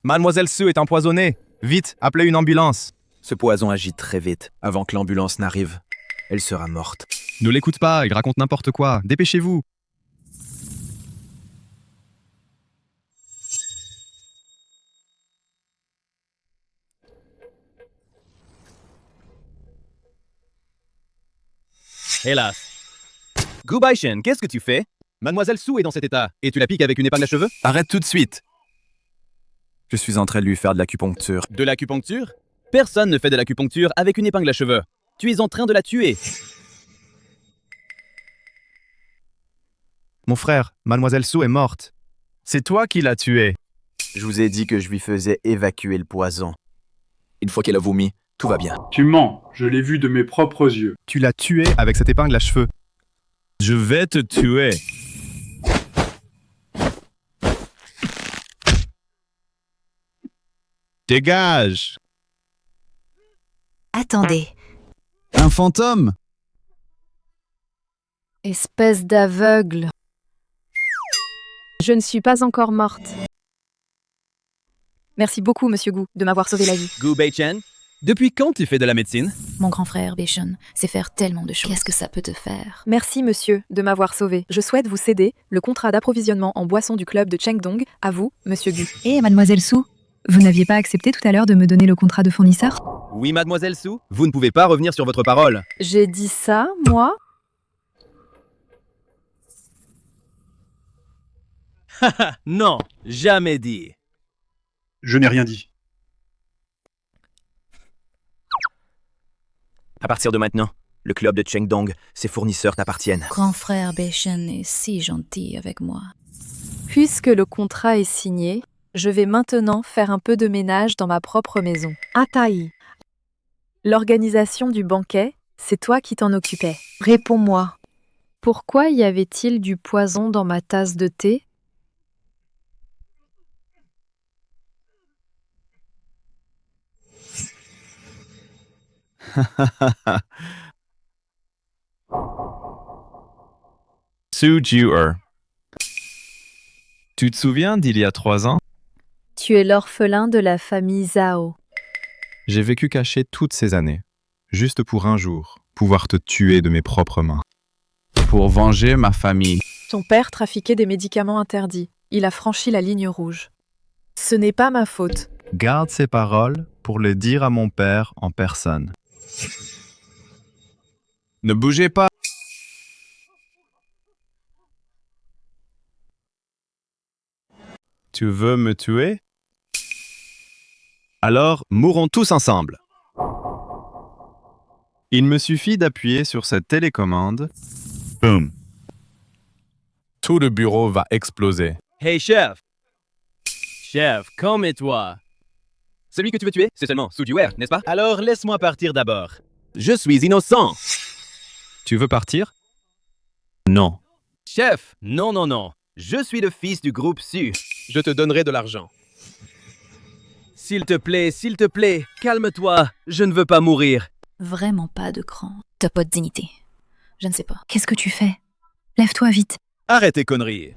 Mademoiselle Su est empoisonnée. Vite, appelez une ambulance. Ce poison agit très vite. Avant que l'ambulance n'arrive, elle sera morte. Ne l'écoute pas, il raconte n'importe quoi. Dépêchez-vous. Hélas. Gu Baishen, qu'est-ce que tu fais? Mademoiselle Su est dans cet état, et tu la piques avec une épingle à cheveux? Arrête tout de suite. Je suis en train de lui faire de l'acupuncture. De l'acupuncture? Personne ne fait de l'acupuncture avec une épingle à cheveux. Tu es en train de la tuer. Mon frère, Mademoiselle Su est morte. C'est toi qui l'as tuée. Je vous ai dit que je lui faisais évacuer le poison. Une fois qu'elle a vomi, tout va bien. Tu mens, je l'ai vu de mes propres yeux. Tu l'as tuée avec cette épingle à cheveux. Je vais te tuer. Dégage! Attendez. Un fantôme? Espèce d'aveugle. Je ne suis pas encore morte. Merci beaucoup, monsieur Gu, de m'avoir sauvé la vie. Gu Beichen, depuis quand tu fais de la médecine? Mon grand frère Beishun sait faire tellement de choses. Qu'est-ce que ça peut te faire? Merci, monsieur, de m'avoir sauvé. Je souhaite vous céder le contrat d'approvisionnement en boissons du club de Chengdong à vous, monsieur Gu. Et mademoiselle Su, vous n'aviez pas accepté tout à l'heure de me donner le contrat de fournisseur? Oui, mademoiselle Su, vous ne pouvez pas revenir sur votre parole. J'ai dit ça, moi? Non, jamais dit. Je n'ai rien dit. À partir de maintenant, le club de Chengdong, ses fournisseurs t'appartiennent. Grand frère Beishun est si gentil avec moi. Puisque le contrat est signé, je vais maintenant faire un peu de ménage dans ma propre maison. Ataï, l'organisation du banquet, c'est toi qui t'en occupais. Réponds-moi. Pourquoi y avait-il du poison dans ma tasse de thé? Su Jier. Tu te souviens d'il y a 3 ans? Tu es l'orphelin de la famille Zhao. J'ai vécu caché toutes ces années, juste pour un jour, pouvoir te tuer de mes propres mains. Pour venger ma famille. Ton père trafiquait des médicaments interdits. Il a franchi la ligne rouge. Ce n'est pas ma faute. Garde ces paroles pour les dire à mon père en personne. Ne bougez pas! Tu veux me tuer? Alors, mourons tous ensemble. Il me suffit d'appuyer sur cette télécommande. Boum. Tout le bureau va exploser. Hey chef! Chef, calme-toi. Celui que tu veux tuer, c'est seulement Su Jier, n'est-ce pas? Alors laisse-moi partir d'abord. Je suis innocent. Tu veux partir? Non. Chef, non, non, non. Je suis le fils du groupe Su. Je te donnerai de l'argent. S'il te plaît, calme-toi. Je ne veux pas mourir. Vraiment pas de cran. T'as pas de dignité. Je ne sais pas. Qu'est-ce que tu fais? Lève-toi vite. Arrête tes conneries.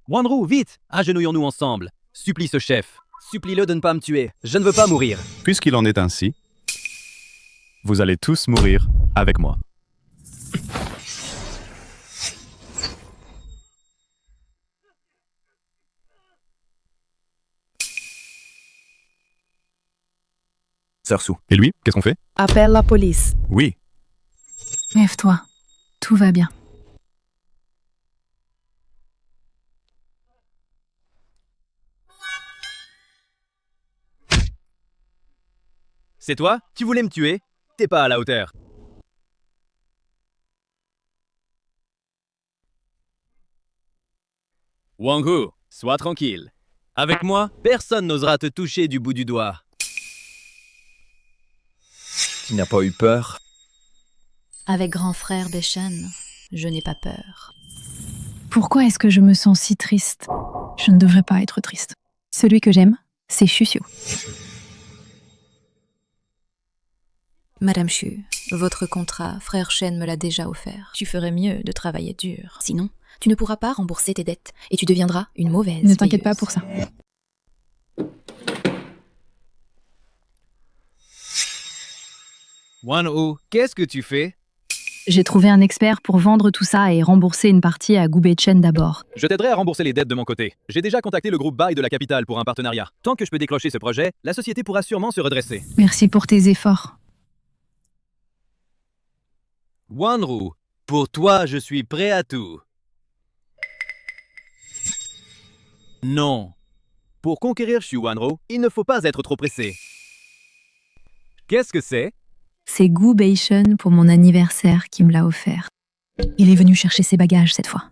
Wanru, vite, agenouillons-nous ensemble. Supplie ce chef. Supplie-le de ne pas me tuer. Je ne veux pas mourir. Puisqu'il en est ainsi, vous allez tous mourir avec moi. Sœur Su. Et lui, qu'est-ce qu'on fait? Appelle la police. Oui. Lève-toi. Tout va bien. C'est toi? Tu voulais me tuer? T'es pas à la hauteur. Wang-Hu, sois tranquille. Avec moi, personne n'osera te toucher du bout du doigt. Tu n'as pas eu peur? Avec grand frère Beishun, je n'ai pas peur. Pourquoi est-ce que je me sens si triste? Je ne devrais pas être triste. Celui que j'aime, c'est Shushu. Madame Chu, votre contrat, frère Shen me l'a déjà offert. Tu ferais mieux de travailler dur. Sinon, tu ne pourras pas rembourser tes dettes et tu deviendras une mauvaise Ne t'inquiète pas payeuse. pour ça. Wanru, qu'est-ce que tu fais? J'ai trouvé un expert pour vendre tout ça et rembourser une partie à Gu Beichen d'abord. Je t'aiderai à rembourser les dettes de mon côté. J'ai déjà contacté le groupe Bai de la capitale pour un partenariat. Tant que je peux décrocher ce projet, la société pourra sûrement se redresser. Merci pour tes efforts. Wanru, Pour toi, je suis prêt à tout. Non. Pour conquérir Shu Wanro, il ne faut pas être trop pressé. Qu'est-ce que c'est? C'est Gu Beishen pour mon anniversaire qui me l'a offert. Il est venu chercher ses bagages cette fois.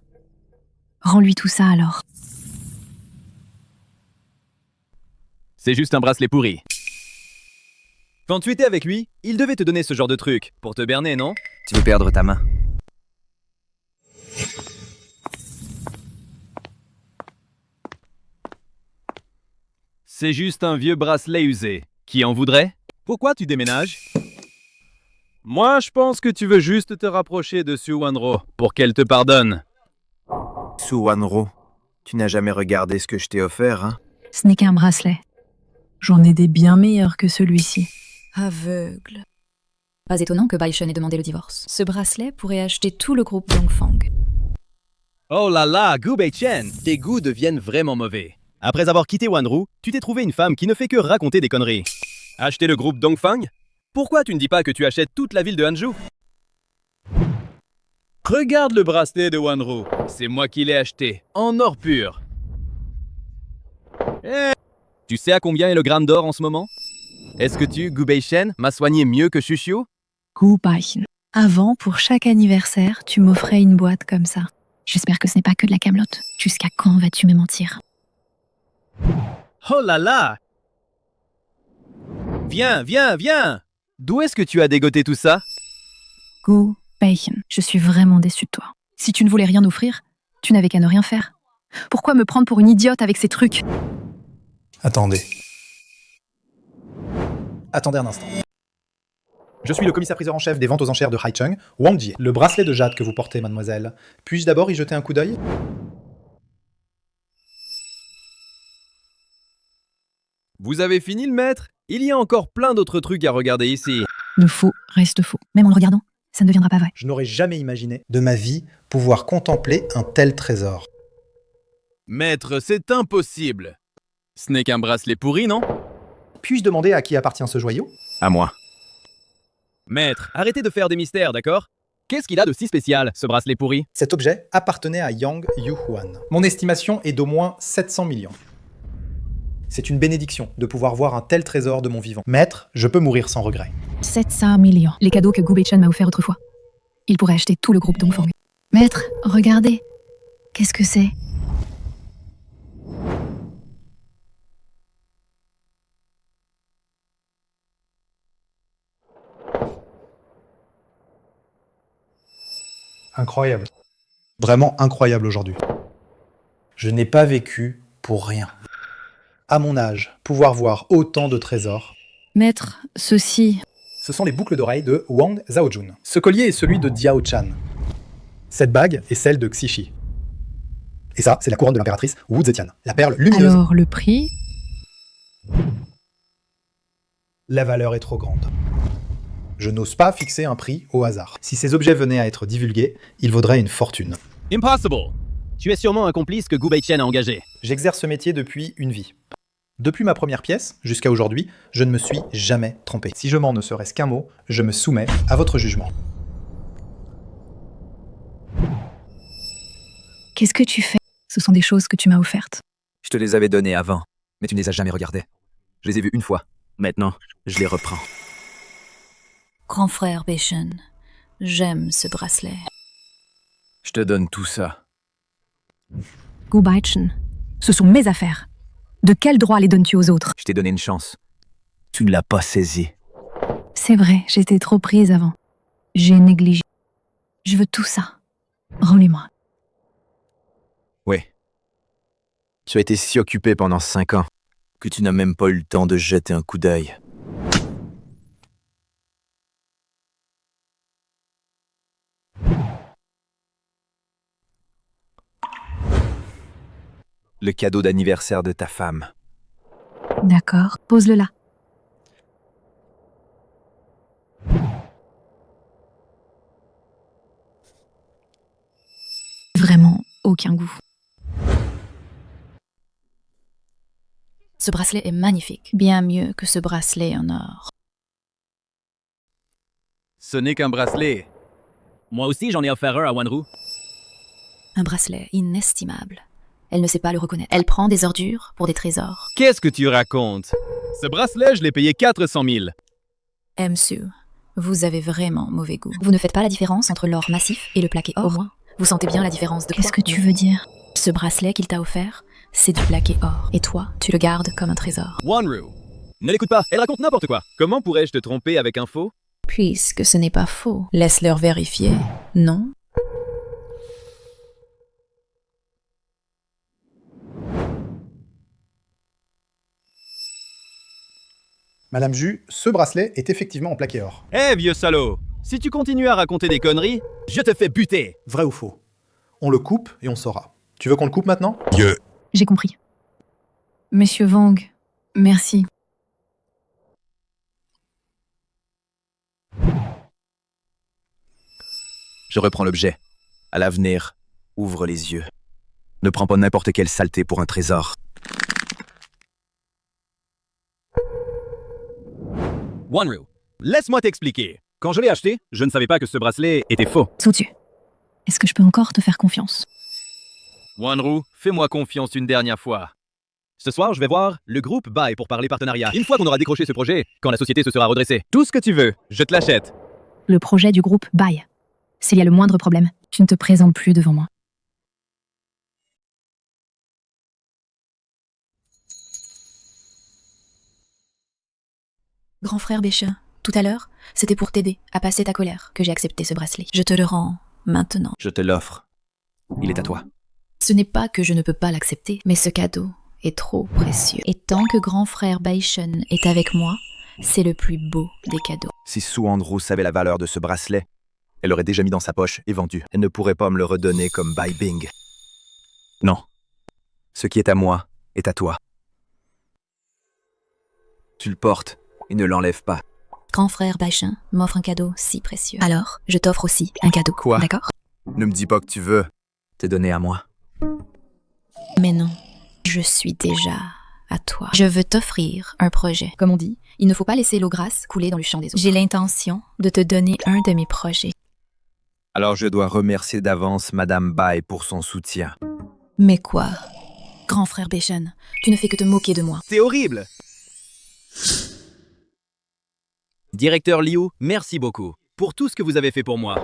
Rends-lui tout ça alors. C'est juste un bracelet pourri. Quand tu étais avec lui, il devait te donner ce genre de truc pour te berner, non? Tu veux perdre ta main? C'est juste un vieux bracelet usé. Qui en voudrait? Pourquoi tu déménages? Moi, je pense que tu veux juste te rapprocher de Su Wanro pour qu'elle te pardonne. Su Wanro, tu n'as jamais regardé ce que je t'ai offert, hein? Ce n'est qu'un bracelet. J'en ai des bien meilleurs que celui-ci. Aveugle. Pas étonnant que Baishen ait demandé le divorce. Ce bracelet pourrait acheter tout le groupe Dongfang. Oh là là, Gu Beichen, tes goûts deviennent vraiment mauvais. Après avoir quitté Wanru, tu t'es trouvé une femme qui ne fait que raconter des conneries. Acheter le groupe Dongfang? Pourquoi tu ne dis pas que tu achètes toute la ville de Hanzhou? Regarde le bracelet de Wanru. C'est moi qui l'ai acheté, en or pur. Tu sais à combien est le gramme d'or en ce moment? Est-ce que tu, Gu Beichen, m'as soigné mieux que Shushio? Gu Beishen. Avant, pour chaque anniversaire, tu m'offrais une boîte comme ça. J'espère que ce n'est pas que de la camelote. Jusqu'à quand vas-tu me mentir? Oh là là! Viens, viens, viens! D'où est-ce que tu as dégoté tout ça? Gu Beichen, je suis vraiment déçue de toi. Si tu ne voulais rien offrir, tu n'avais qu'à ne rien faire. Pourquoi me prendre pour une idiote avec ces trucs? Attendez. Attendez un instant. Je suis le commissaire-priseur en chef des ventes aux enchères de Haicheng, Wang Jie. Le bracelet de jade que vous portez, mademoiselle. Puis-je d'abord y jeter un coup d'œil? Vous avez fini le maître? Il y a encore plein d'autres trucs à regarder ici. Le faux reste faux. Même en le regardant, ça ne deviendra pas vrai. Je n'aurais jamais imaginé de ma vie pouvoir contempler un tel trésor. Maître, c'est impossible. Ce n'est qu'un bracelet pourri, non? Puis-je demander à qui appartient ce joyau? À moi. Maître, arrêtez de faire des mystères, d'accord? Qu'est-ce qu'il a de si spécial, ce bracelet pourri? Cet objet appartenait à Yang Yuhuan. Mon estimation est d'au moins 700 millions. C'est une bénédiction de pouvoir voir un tel trésor de mon vivant. Maître, je peux mourir sans regret. 700 millions. Les cadeaux que Gu Beichen m'a offert autrefois. Il pourrait acheter tout le groupe Dongfang. Maître, regardez. Qu'est-ce que c'est? Incroyable. Vraiment incroyable aujourd'hui. Je n'ai pas vécu pour rien. À mon âge, pouvoir voir autant de trésors. Maître, ceci... Ce sont les boucles d'oreilles de Wang Zhaojun. Ce collier est celui de Diao Chan. Cette bague est celle de Xishi. Et ça, c'est la couronne de l'impératrice Wu Zetian, la perle lumineuse. Alors, le prix? La valeur est trop grande. Je n'ose pas fixer un prix au hasard. Si ces objets venaient à être divulgués, ils vaudraient une fortune. Impossible! Tu es sûrement un complice que Gu Beichen a engagé. J'exerce ce métier depuis une vie. Depuis ma première pièce, jusqu'à aujourd'hui, je ne me suis jamais trompé. Si je mens ne serait-ce qu'un mot, je me soumets à votre jugement. Qu'est-ce que tu fais? Ce sont des choses que tu m'as offertes. Je te les avais données avant, mais tu ne les as jamais regardées. Je les ai vues une fois. Maintenant, je les reprends. Grand frère Beishen, j'aime ce bracelet. Je te donne tout ça. Gu Beichen, ce sont mes affaires. De quel droit les donnes-tu aux autres? Je t'ai donné une chance. Tu ne l'as pas saisie. C'est vrai, j'étais trop prise avant. J'ai négligé. Je veux tout ça. Rends-les-moi. Oui. Tu as été si occupé pendant 5 ans que tu n'as même pas eu le temps de jeter un coup d'œil. Le cadeau d'anniversaire de ta femme. D'accord, pose-le là. Vraiment aucun goût. Ce bracelet est magnifique, bien mieux que ce bracelet en or. Ce n'est qu'un bracelet. Moi aussi, j'en ai offert un à Wanru. Un bracelet inestimable. Elle ne sait pas le reconnaître. Elle prend des ordures pour des trésors. Qu'est-ce que tu racontes? Ce bracelet, je l'ai payé 400 000. Su, vous avez vraiment mauvais goût. Vous ne faites pas la différence entre l'or massif et le plaqué or. Au moins, vous sentez bien la différence de Qu'est-ce que tu veux dire? Ce bracelet qu'il t'a offert, c'est du plaqué or. Et toi, tu le gardes comme un trésor. Wanru, ne l'écoute pas, elle raconte n'importe quoi. Comment pourrais-je te tromper avec un faux? Puisque ce n'est pas faux, laisse-leur vérifier, non? Madame Ju, ce bracelet est effectivement en plaqué or. Eh, vieux salaud! Si tu continues à raconter des conneries, je te fais buter! Vrai ou faux? On le coupe et on saura. Tu veux qu'on le coupe maintenant? J'ai compris. Monsieur Wang, merci. Je reprends l'objet. À l'avenir, ouvre les yeux. Ne prends pas n'importe quelle saleté pour un trésor. Wanru, laisse-moi t'expliquer. Quand je l'ai acheté, je ne savais pas que ce bracelet était faux. Sautu. Est-ce que je peux encore te faire confiance? Wanru, fais-moi confiance une dernière fois. Ce soir, je vais voir le groupe Bai pour parler partenariat. Une fois qu'on aura décroché ce projet, quand la société se sera redressée, tout ce que tu veux, je te l'achète. Le projet du groupe Bai. S'il y a le moindre problème, tu ne te présentes plus devant moi. Grand frère Béchin, tout à l'heure, c'était pour t'aider à passer ta colère que j'ai accepté ce bracelet. Je te le rends maintenant. Je te l'offre. Il est à toi. Ce n'est pas que je ne peux pas l'accepter, mais ce cadeau est trop précieux. Et tant que grand frère Baishen est avec moi, c'est le plus beau des cadeaux. Si Su Andrew savait la valeur de ce bracelet, elle l'aurait déjà mis dans sa poche et vendu. Elle ne pourrait pas me le redonner comme Bai Bing. Non. Ce qui est à moi est à toi. Tu le portes et ne l'enlève pas. Grand frère Baishin m'offre un cadeau si précieux. Alors, je t'offre aussi un cadeau. Quoi? D'accord? Ne me dis pas que tu veux. T'es donné à moi. Mais non, je suis déjà à toi. Je veux t'offrir un projet. Comme on dit, il ne faut pas laisser l'eau grasse couler dans le champ des autres. J'ai l'intention de te donner un de mes projets. Alors je dois remercier d'avance Madame Bai pour son soutien. Mais quoi? Grand frère Baishin, tu ne fais que te moquer de moi. C'est horrible! Directeur Liu, merci beaucoup pour tout ce que vous avez fait pour moi.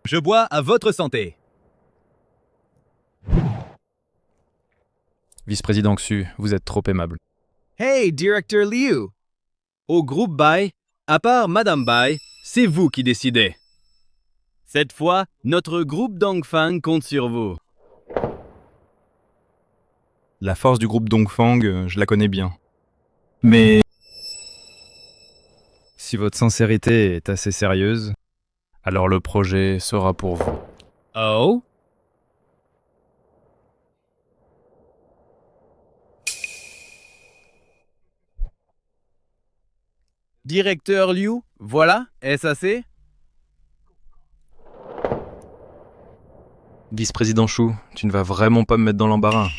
Je bois à votre santé. Vice-président Xu, vous êtes trop aimable. Hey, Directeur Liu! Au groupe Bai, à part Madame Bai, c'est vous qui décidez. Cette fois, notre groupe Dongfang compte sur vous. La force du groupe Dongfang, je la connais bien. Mais si votre sincérité est assez sérieuse, alors le projet sera pour vous. Oh? Directeur Liu, voilà, est-ce assez? Vice-président Shu, tu ne vas vraiment pas me mettre dans l'embarras.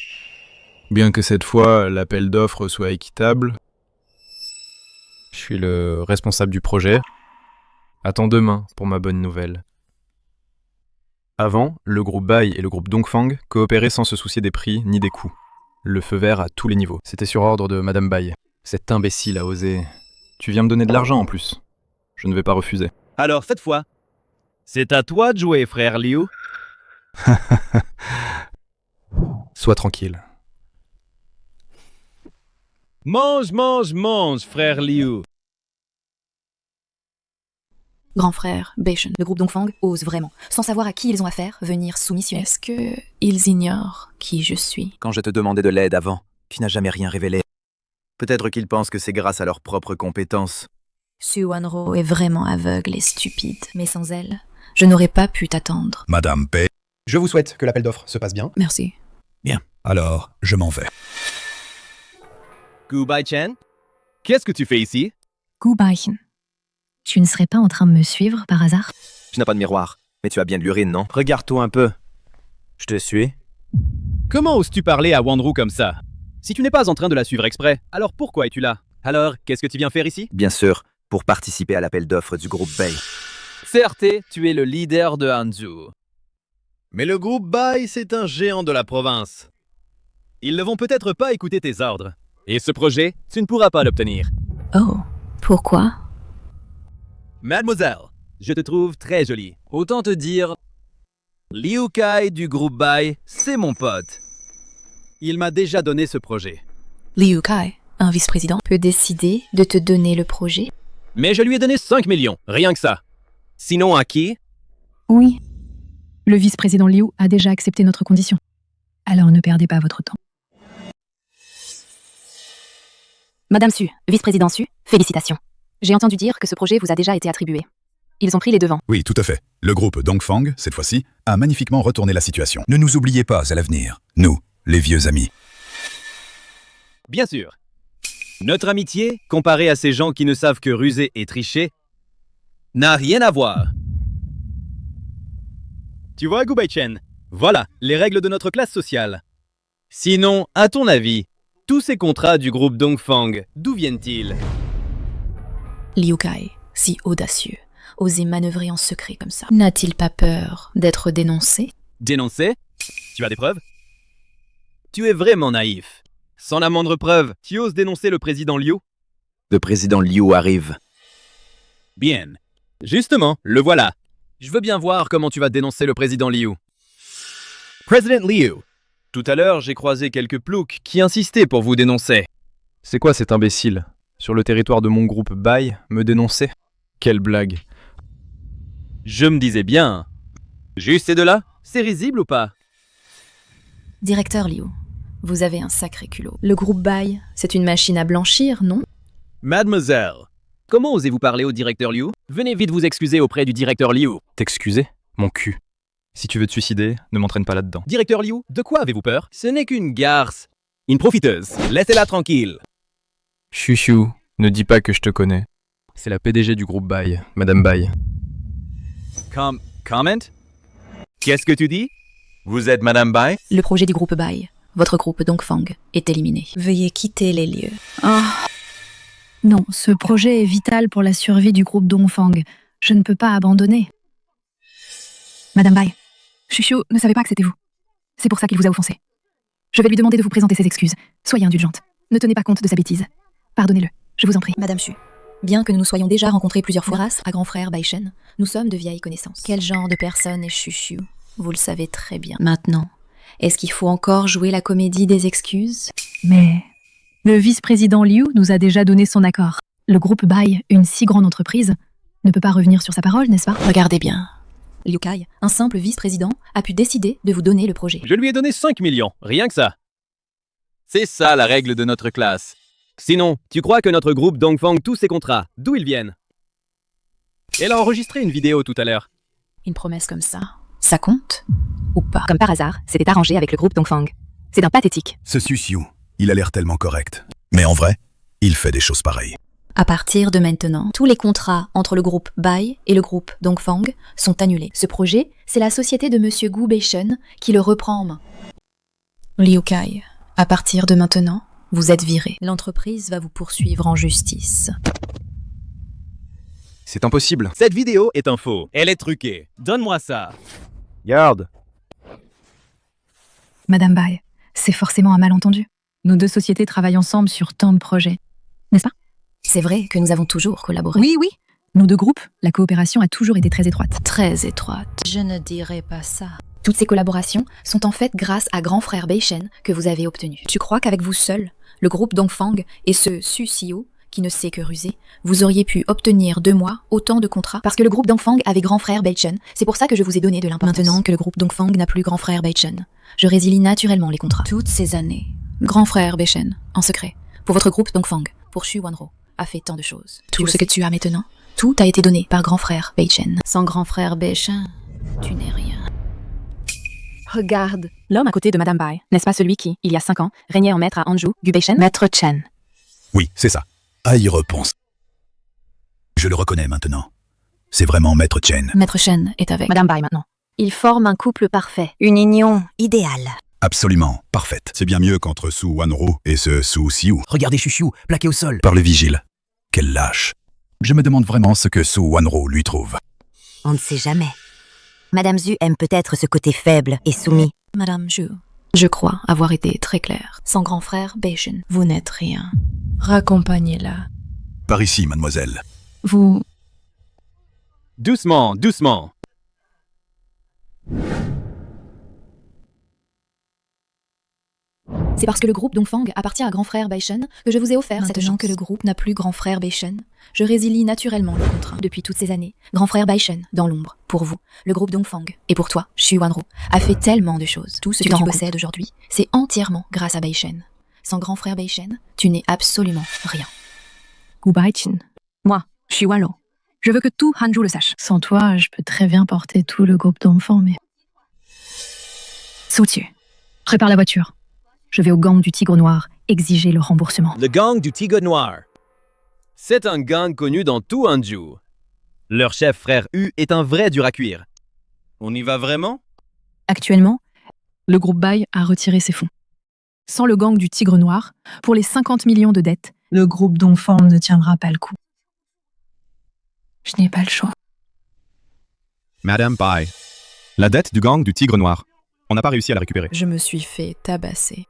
Bien que cette fois, l'appel d'offres soit équitable, je suis le responsable du projet. Attends demain pour ma bonne nouvelle. Avant, le groupe Bai et le groupe Dongfang coopéraient sans se soucier des prix ni des coûts. Le feu vert à tous les niveaux. C'était sur ordre de Madame Bai. Cet imbécile a osé... Tu viens me donner de l'argent en plus. Je ne vais pas refuser. Alors cette fois, c'est à toi de jouer, frère Liu. Sois tranquille. Mange, mange, mange, frère Liu. Grand frère Baishin, le groupe Dongfang ose vraiment, sans savoir à qui ils ont affaire, venir soumissionner. Est-ce que ils ignorent qui je suis? Quand je te demandais de l'aide avant, tu n'as jamais rien révélé. Peut-être qu'ils pensent que c'est grâce à leurs propres compétences. Su Wanro est vraiment aveugle et stupide, mais sans elle, je n'aurais pas pu t'attendre. Madame Bai. Je vous souhaite que l'appel d'offres se passe bien. Merci. Bien. Alors, je m'en vais. Gu Baichen, qu'est-ce que tu fais ici? Gu Baichen. Tu ne serais pas en train de me suivre par hasard? Tu n'as pas de miroir, mais tu as bien de l'urine, non? Regarde-toi un peu. Je te suis. Comment oses-tu parler à Wanru comme ça? Si tu n'es pas en train de la suivre exprès, alors pourquoi es-tu là? Alors, qu'est-ce que tu viens faire ici? Bien sûr, pour participer à l'appel d'offres du groupe Bai. Certes, tu es le leader de Hanzhou. Mais le groupe Bai, c'est un géant de la province. Ils ne vont peut-être pas écouter tes ordres. Et ce projet, tu ne pourras pas l'obtenir. Oh, pourquoi? Mademoiselle, je te trouve très jolie. Autant te dire, Liu Kai du groupe Bai, c'est mon pote. Il m'a déjà donné ce projet. Liu Kai, un vice-président, peut décider de te donner le projet? Mais je lui ai donné 5 millions, rien que ça. Sinon, à qui? Oui. Le vice-président Liu a déjà accepté notre condition. Alors ne perdez pas votre temps. Madame Su, vice-président Su, félicitations. J'ai entendu dire que ce projet vous a déjà été attribué. Ils ont pris les devants. Oui, tout à fait. Le groupe Dongfang, cette fois-ci, a magnifiquement retourné la situation. Ne nous oubliez pas à l'avenir. Nous, les vieux amis. Bien sûr. Notre amitié, comparée à ces gens qui ne savent que ruser et tricher, n'a rien à voir. Tu vois, Gu Baichen, voilà les règles de notre classe sociale. Sinon, à ton avis, tous ces contrats du groupe Dongfang, d'où viennent-ils? Liu Kai, si audacieux, oser manœuvrer en secret comme ça. N'a-t-il pas peur d'être dénoncé? Dénoncé? Tu as des preuves? Tu es vraiment naïf. Sans la moindre preuve, tu oses dénoncer le président Liu? Le président Liu arrive. Bien. Justement, le voilà. Je veux bien voir comment tu vas dénoncer le président Liu. Président Liu. Tout à l'heure, j'ai croisé quelques ploucs qui insistaient pour vous dénoncer. C'est quoi cet imbécile? Sur le territoire de mon groupe Bai, me dénoncer? Quelle blague. Je me disais bien. Juste ces deux-là, c'est risible ou pas? Directeur Liu, vous avez un sacré culot. Le groupe Bai, c'est une machine à blanchir, non? Mademoiselle, comment osez-vous parler au directeur Liu? Venez vite vous excuser auprès du directeur Liu. T'excuser? Mon cul. Si tu veux te suicider, ne m'entraîne pas là-dedans. Directeur Liu, de quoi avez-vous peur? Ce n'est qu'une garce. Une profiteuse. Laissez-la tranquille. Chouchou, ne dis pas que je te connais. C'est la PDG du groupe Bai, Madame Bai. Comment? Qu'est-ce que tu dis? Vous êtes Madame Bai? Le projet du groupe Bai, votre groupe Dongfang, est éliminé. Veuillez quitter les lieux. Oh. Non, ce projet est vital pour la survie du groupe Dongfang. Je ne peux pas abandonner. Madame Bai, Chuchu ne savait pas que c'était vous. C'est pour ça qu'il vous a offensé. Je vais lui demander de vous présenter ses excuses. Soyez indulgente. Ne tenez pas compte de sa bêtise. Pardonnez-le, je vous en prie. Madame Chu, bien que nous nous soyons déjà rencontrés plusieurs fois grâce à grand frère Baishen, nous sommes de vieilles connaissances. Quel genre de personne est Chuchu? Vous le savez très bien. Maintenant, est-ce qu'il faut encore jouer la comédie des excuses? Mais le vice-président Liu nous a déjà donné son accord. Le groupe Bai, une si grande entreprise, ne peut pas revenir sur sa parole, n'est-ce pas? Regardez bien. Liu Kai, un simple vice-président, a pu décider de vous donner le projet. Je lui ai donné 5 millions, rien que ça. C'est ça la règle de notre classe. Sinon, tu crois que notre groupe Dongfang tous ses contrats, d'où ils viennent? Elle a enregistré une vidéo tout à l'heure. Une promesse comme ça compte? Ou pas? Comme par hasard, c'était arrangé avec le groupe Dongfang. C'est d'un pathétique. Ce Susiu, il a l'air tellement correct. Mais en vrai, il fait des choses pareilles. À partir de maintenant, tous les contrats entre le groupe Bai et le groupe Dongfang sont annulés. Ce projet, c'est la société de Monsieur Gu Baichen qui le reprend en main. Liu Kai, à partir de maintenant, vous êtes viré. L'entreprise va vous poursuivre en justice. C'est impossible. Cette vidéo est un faux. Elle est truquée. Donne-moi ça. Garde. Madame Bai, c'est forcément un malentendu. Nos deux sociétés travaillent ensemble sur tant de projets. N'est-ce pas? C'est vrai que nous avons toujours collaboré. Oui, oui. Nos deux groupes, la coopération a toujours été très étroite. Très étroite. Je ne dirais pas ça. Toutes ces collaborations sont en fait grâce à grand frère Baishen que vous avez obtenu. Tu crois qu'avec vous seul, le groupe Dongfang et ce Su-Sio, qui ne sait que ruser, vous auriez pu obtenir 2 mois autant de contrats? Parce que le groupe Dongfang avait grand frère Baishen, c'est pour ça que je vous ai donné de l'importance. Maintenant que le groupe Dongfang n'a plus grand frère Baishen, je résilie naturellement les contrats. Toutes ces années, grand frère Baishen, en secret, pour votre groupe Dongfang, pour Xu Wanro, a fait tant de choses. Tout ce que tu as maintenant, tout a été donné par grand frère Baishen. Sans grand frère Baishen, tu n'es rien. Regarde, l'homme à côté de Madame Bai, n'est-ce pas celui qui, il y a 5 ans, régnait en maître à Hanzhou, Gu Baichen? Maître Chen. Oui, c'est ça. À y repense. Je le reconnais maintenant. C'est vraiment Maître Chen. Maître Chen est avec Madame Bai maintenant. Ils forment un couple parfait. Une union idéale. Absolument, parfaite. C'est bien mieux qu'entre Su Wanru et ce Su Siu. Regardez Chuchu, plaqué au sol. Par le vigile. Quel lâche. Je me demande vraiment ce que Su Wanru lui trouve. On ne sait jamais. Madame Zhu aime peut-être ce côté faible et soumis. Madame Zhu, je crois avoir été très claire. Son grand frère, Beishen, vous n'êtes rien. Raccompagnez-la. Par ici, mademoiselle. Vous... Doucement, doucement. C'est parce que le groupe Dongfang appartient à grand frère Beishen que je vous ai offert cette chance. Maintenant que le groupe n'a plus grand frère Beishen, je résilie naturellement le contrat. Depuis toutes ces années, grand frère Beishen, dans l'ombre, pour vous, le groupe Dongfang, et pour toi, Xu Wanru, a fait tellement de choses. Tout ce que tu possèdes aujourd'hui, c'est entièrement grâce à Beishen. Sans grand frère Beishen, tu n'es absolument rien. Gu Baiqin. Moi, Xu Wanlu. Je veux que tout Hanzhou le sache. Sans toi, je peux très bien porter tout le groupe d'enfants, mais... Sautier, prépare la voiture. Je vais au gang du Tigre Noir exiger le remboursement. Le gang du Tigre Noir. C'est un gang connu dans tout Hanzhou. Leur chef frère Hu est un vrai dur à cuire. On y va vraiment? Actuellement, le groupe Bai a retiré ses fonds. Sans le gang du Tigre Noir, pour les 50 millions de dettes, le groupe d'enfants ne tiendra pas le coup. Je n'ai pas le choix. Madame Bai. La dette du gang du Tigre Noir. On n'a pas réussi à la récupérer. Je me suis fait tabasser.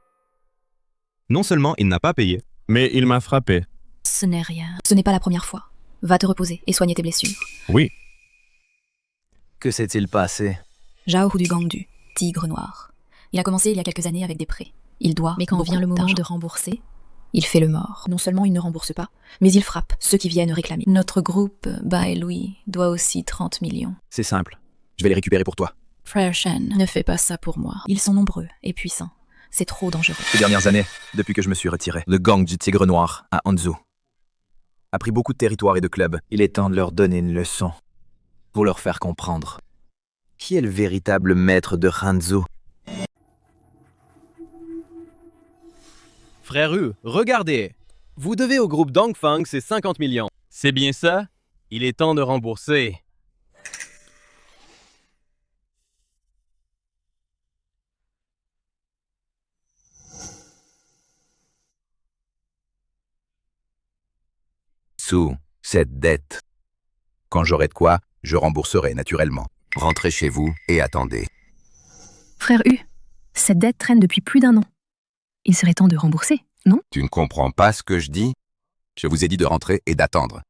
Non seulement il n'a pas payé, mais il m'a frappé. Ce n'est rien. Ce n'est pas la première fois. Va te reposer et soigner tes blessures. Oui. Que s'est-il passé? Zhao Hu du gang du Tigre Noir. Il a commencé il y a quelques années avec des prêts. Il doit. Mais quand vient le moment de rembourser, il fait le mort. Non seulement il ne rembourse pas, mais il frappe ceux qui viennent réclamer. Notre groupe, Bai Louis, doit aussi 30 millions. C'est simple. Je vais les récupérer pour toi. Frère Shen, ne fais pas ça pour moi. Ils sont nombreux et puissants. C'est trop dangereux. Ces dernières années, depuis que je me suis retiré, le gang du Tigre Noir à Hanzhou a pris beaucoup de territoires et de clubs. Il est temps de leur donner une leçon pour leur faire comprendre qui est le véritable maître de Hanzhou. Frère Hu, regardez. Vous devez au groupe Dongfang ces 50 millions. C'est bien ça? Il est temps de rembourser. Sous cette dette. Quand j'aurai de quoi, je rembourserai naturellement. Rentrez chez vous et attendez. Frère Hu, cette dette traîne depuis plus d'1 an. Il serait temps de rembourser, non? Tu ne comprends pas ce que je dis? Je vous ai dit de rentrer et d'attendre.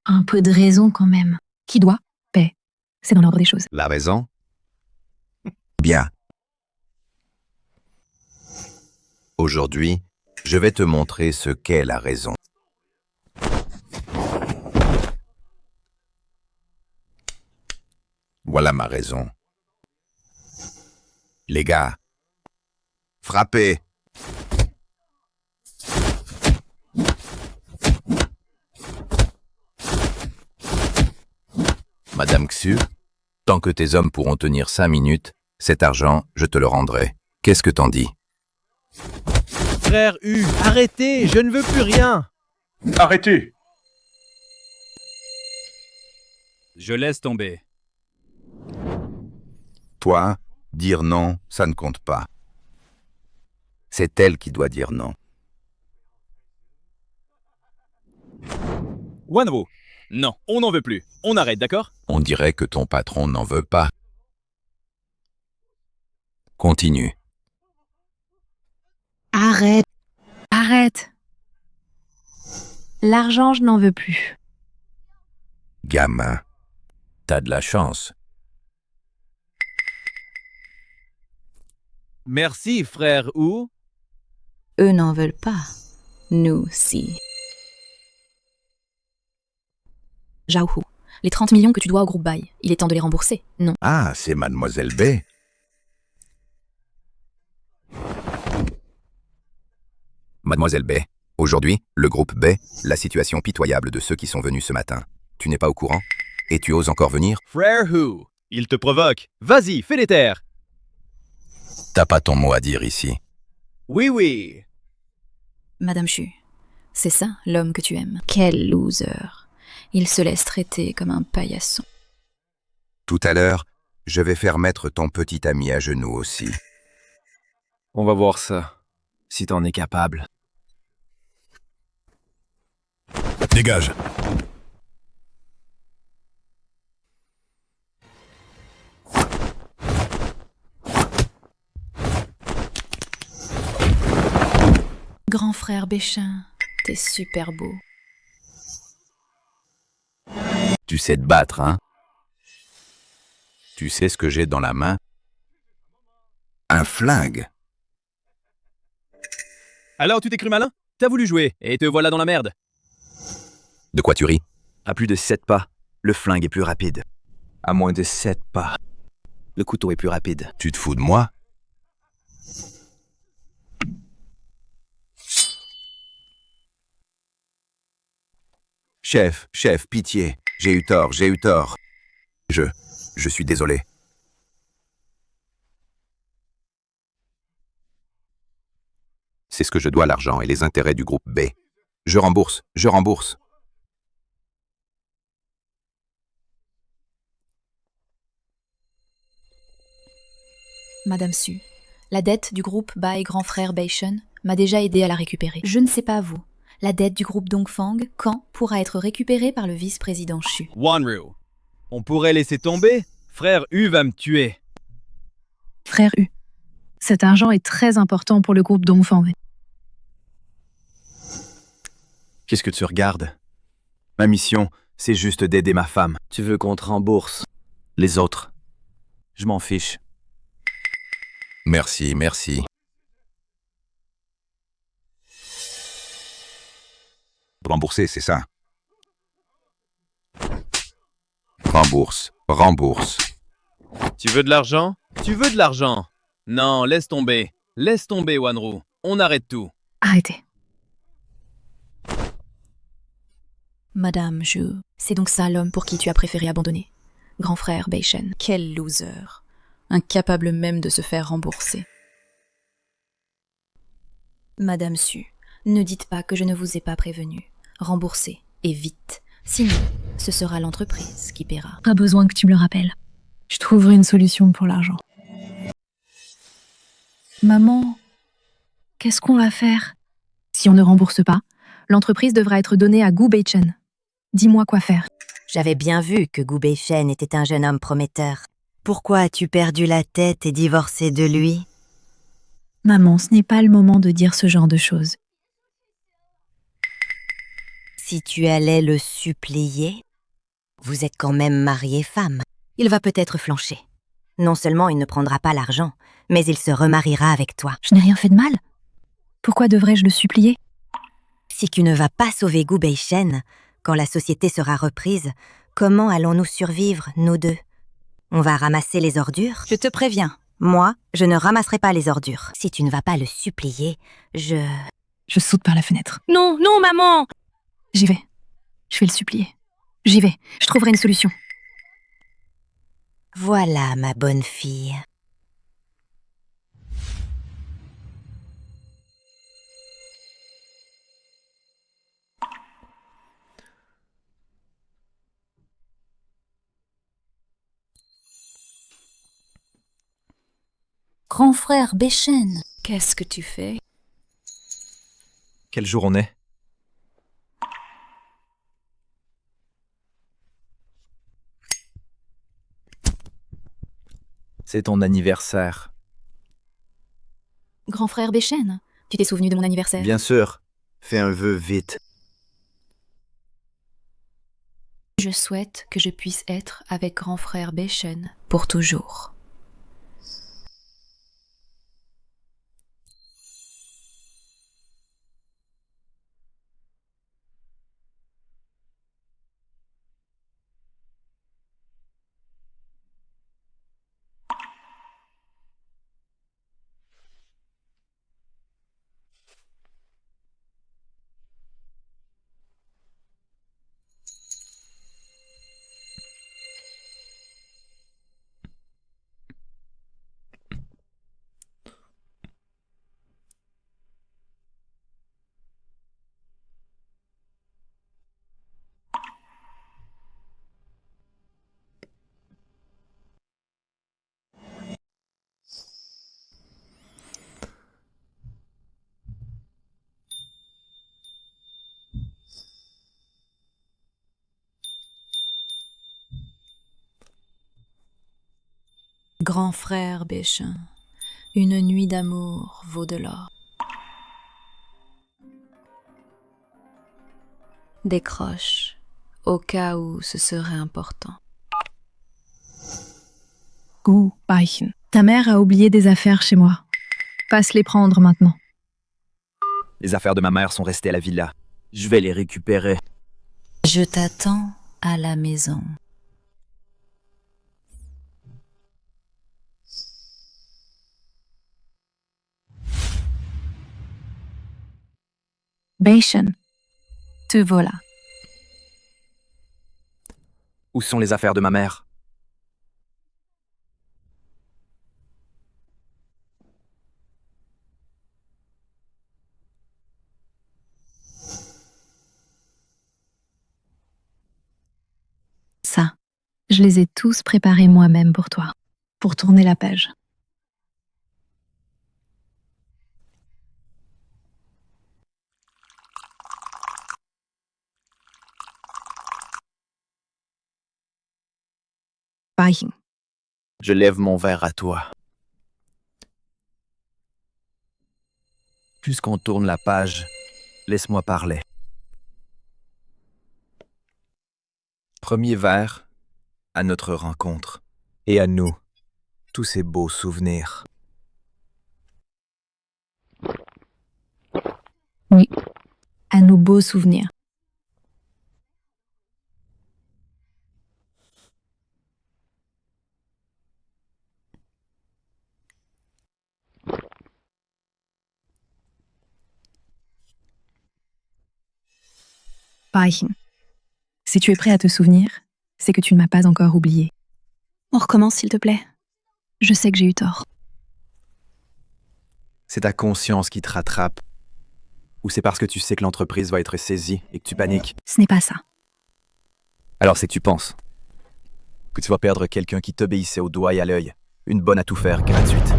Un peu de raison quand même. Qui doit paie. C'est dans l'ordre des choses. La raison? Bien. Aujourd'hui, je vais te montrer ce qu'est la raison. Voilà ma raison. Les gars, frappez! Madame Xu, tant que tes hommes pourront tenir 5 minutes, cet argent, je te le rendrai. Qu'est-ce que t'en dis? Frère Hu, arrêtez, je ne veux plus rien. Arrêtez! Je laisse tomber. Toi, dire non, ça ne compte pas. C'est elle qui doit dire non. Wanru, non, on n'en veut plus. On arrête, d'accord? On dirait que ton patron n'en veut pas. Continue. Arrête. Arrête. L'argent, je n'en veux plus. Gamin, t'as de la chance. Merci, frère Hu. Eux n'en veulent pas. Nous, si. Zhao Hu, les 30 millions que tu dois au groupe Bai, il est temps de les rembourser, non? Ah, c'est Mademoiselle B. Mademoiselle B, aujourd'hui, le groupe B, la situation pitoyable de ceux qui sont venus ce matin. Tu n'es pas au courant? Et tu oses encore venir? Frère Hu, il te provoque. Vas-y, fais les terres. T'as pas ton mot à dire ici. Oui, oui. Madame Xu, c'est ça l'homme que tu aimes? Quel loser. Il se laisse traiter comme un paillasson. Tout à l'heure, je vais faire mettre ton petit ami à genoux aussi. On va voir ça, si t'en es capable. Dégage. Grand frère Béchin, t'es super beau. Tu sais te battre, hein? Tu sais ce que j'ai dans la main? Un flingue. Alors tu t'es cru malin? T'as voulu jouer, et te voilà dans la merde. De quoi tu ris? À plus de 7 pas, le flingue est plus rapide. À moins de 7 pas, le couteau est plus rapide. Tu te fous de moi? Chef, pitié. J'ai eu tort. Je suis désolé. C'est ce que je dois l'argent et les intérêts du groupe B. Je rembourse. Madame Su, la dette du groupe by Grand Frère Beishen m'a déjà aidé à la récupérer. Je ne sais pas vous. La dette du groupe Dongfang, quand pourra être récupérée par le vice-président Xu? Wanru, on pourrait laisser tomber? Frère U va me tuer. Frère U. Cet argent est très important pour le groupe Dongfang. Qu'est-ce que tu regardes? Ma mission, c'est juste d'aider ma femme. Tu veux qu'on te rembourse? Les autres, je m'en fiche. Merci. Rembourser, c'est ça? Rembourse. Tu veux de l'argent? Non, laisse tomber, Wanru. On arrête tout. Arrêtez. Madame Zhu, c'est donc ça l'homme pour qui tu as préféré abandonner? Grand frère Beishen, quel loser. Incapable même de se faire rembourser. Madame Su, ne dites pas que je ne vous ai pas prévenu. Remboursez, et vite. Sinon, ce sera l'entreprise qui paiera. Pas besoin que tu me le rappelles. Je trouverai une solution pour l'argent. Maman, qu'est-ce qu'on va faire? Si on ne rembourse pas, l'entreprise devra être donnée à Gu Beichen. Dis-moi quoi faire. J'avais bien vu que Gu Beichen était un jeune homme prometteur. Pourquoi as-tu perdu la tête et divorcé de lui? Maman, ce n'est pas le moment de dire ce genre de choses. Si tu allais le supplier, vous êtes quand même mariée femme. Il va peut-être flancher. Non seulement il ne prendra pas l'argent, mais il se remariera avec toi. Je n'ai rien fait de mal. Pourquoi devrais-je le supplier? Si tu ne vas pas sauver Gu Beichen, quand la société sera reprise, comment allons-nous survivre, nous deux? On va ramasser les ordures? Je te préviens, moi, je ne ramasserai pas les ordures. Si tu ne vas pas le supplier, Je saute par la fenêtre. Non, non, maman! J'y vais. Je vais le supplier. J'y vais. Je trouverai une solution. Voilà, ma bonne fille. Grand frère Beishen, qu'est-ce que tu fais? Quel jour on est? C'est ton anniversaire. Grand frère Beishen, tu t'es souvenu de mon anniversaire? Bien sûr. Fais un vœu vite. Je souhaite que je puisse être avec grand frère Beishen pour toujours. Grand frère Beishen, une nuit d'amour vaut de l'or. Décroche, au cas où ce serait important. Weichen. Ta mère a oublié des affaires chez moi. Passe les prendre maintenant. Les affaires de ma mère sont restées à la villa. Je vais les récupérer. Je t'attends à la maison. Beischen, te voilà. Où sont les affaires de ma mère? Ça, je les ai tous préparés moi-même pour toi, pour tourner la page. Weichen. Je lève mon verre à toi. Puisqu'on tourne la page, laisse-moi parler. Premier verre à notre rencontre et à nous, tous ces beaux souvenirs. Oui, à nos beaux souvenirs. Weichen. Si tu es prêt à te souvenir, c'est que tu ne m'as pas encore oublié. On recommence, s'il te plaît. Je sais que j'ai eu tort. C'est ta conscience qui te rattrape. Ou c'est parce que tu sais que l'entreprise va être saisie et que tu paniques? Ce n'est pas ça. Alors c'est que tu penses que tu vas perdre quelqu'un qui t'obéissait au doigt et à l'œil. Une bonne à tout faire gratuite.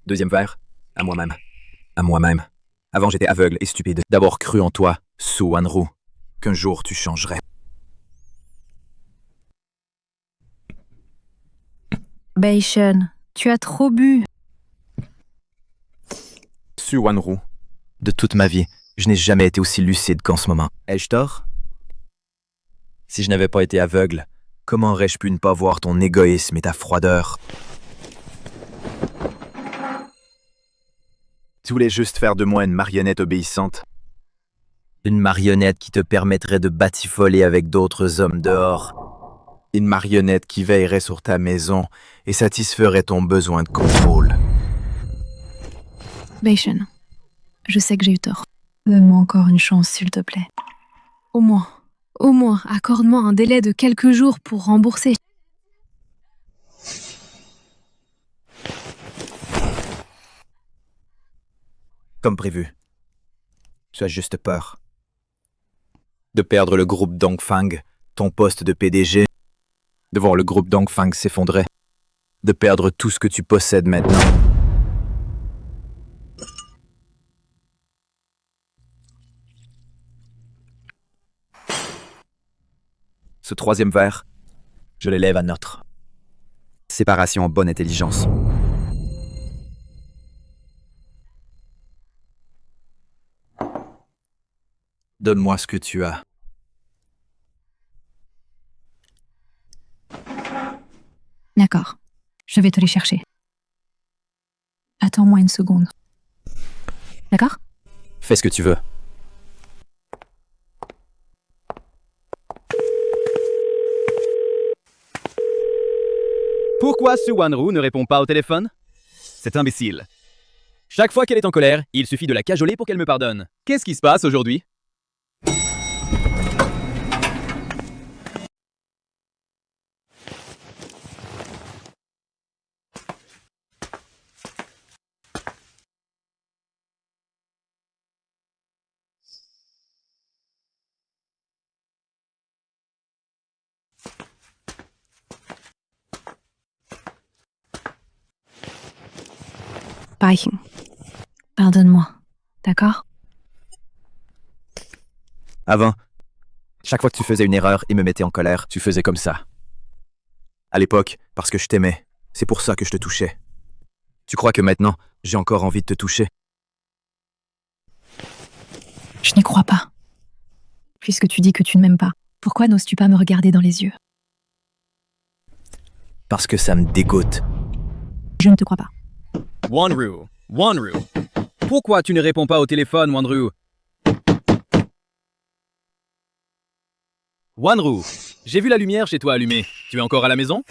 Deuxième verre, à moi-même. À moi-même. Avant j'étais aveugle et stupide. D'abord cru en toi, Su Wanru, qu'un jour tu changerais. Beischen, tu as trop bu. Su Wanru, de toute ma vie, je n'ai jamais été aussi lucide qu'en ce moment. Ai-je tort? Si je n'avais pas été aveugle, comment aurais-je pu ne pas voir ton égoïsme et ta froideur? Tu voulais juste faire de moi une marionnette obéissante. Une marionnette qui te permettrait de batifoler avec d'autres hommes dehors. Une marionnette qui veillerait sur ta maison et satisferait ton besoin de contrôle. Beischen, je sais que j'ai eu tort. Donne-moi encore une chance, s'il te plaît. Au moins, accorde-moi un délai de quelques jours pour rembourser. Comme prévu. Tu as juste peur. De perdre le groupe Dongfang, ton poste de PDG. De voir le groupe Dongfang s'effondrer. De perdre tout ce que tu possèdes maintenant. Ce troisième verre, je l'élève à notre. Séparation en bonne intelligence. Donne-moi ce que tu as. D'accord, je vais te les chercher. Attends-moi une seconde. D'accord? Fais ce que tu veux. Pourquoi Su Wanru ne répond pas au téléphone? C'est imbécile. Chaque fois qu'elle est en colère, il suffit de la cajoler pour qu'elle me pardonne. Qu'est-ce qui se passe aujourd'hui? Weichen, pardonne-moi, d'accord? Avant, chaque fois que tu faisais une erreur et me mettais en colère, tu faisais comme ça. À l'époque, parce que je t'aimais. C'est pour ça que je te touchais. Tu crois que maintenant, j'ai encore envie de te toucher? Je n'y crois pas. Puisque tu dis que tu ne m'aimes pas, pourquoi n'oses-tu pas me regarder dans les yeux? Parce que ça me dégoûte. Je ne te crois pas. Wanru, Wanru. Pourquoi tu ne réponds pas au téléphone, Wanru? Wanru, j'ai vu la lumière chez toi allumée. Tu es encore à la maison?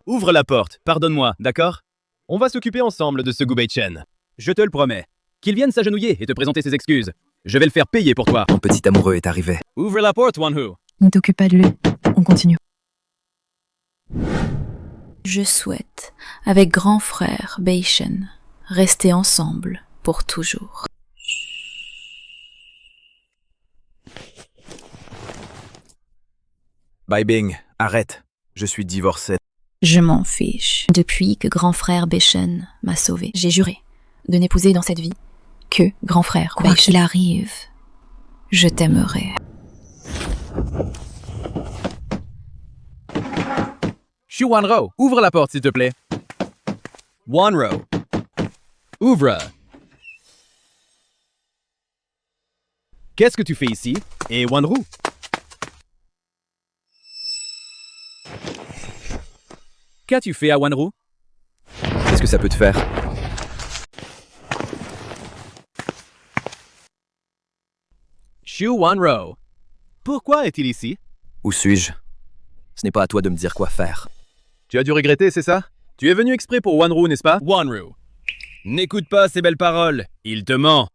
Ouvre la porte, pardonne-moi, d'accord? On va s'occuper ensemble de ce Gubei-chen. Je te le promets. Qu'il vienne s'agenouiller et te présenter ses excuses. Je vais le faire payer pour toi. Mon petit amoureux est arrivé. Ouvre la porte, Wanru. Ne t'occupe pas de lui. On continue. Je souhaite, avec grand frère Beishen, rester ensemble pour toujours. Bai Bing, arrête. Je suis divorcé. Je m'en fiche. Depuis que grand frère Beishen m'a sauvé, j'ai juré de n'épouser dans cette vie que grand frère Quoi qu'il arrive, je t'aimerai. Shu Wanro, ouvre la porte s'il te plaît. Wanro. Ouvre. Qu'est-ce que tu fais ici? Et Wanru? Qu'as-tu fait à Wanru? Qu'est-ce que ça peut te faire? Shu Wanro. Pourquoi est-il ici? Où suis-je? Ce n'est pas à toi de me dire quoi faire. Tu as dû regretter, c'est ça? Tu es venu exprès pour Wanru, n'est-ce pas? Wanru. N'écoute pas ces belles paroles. Il te ment.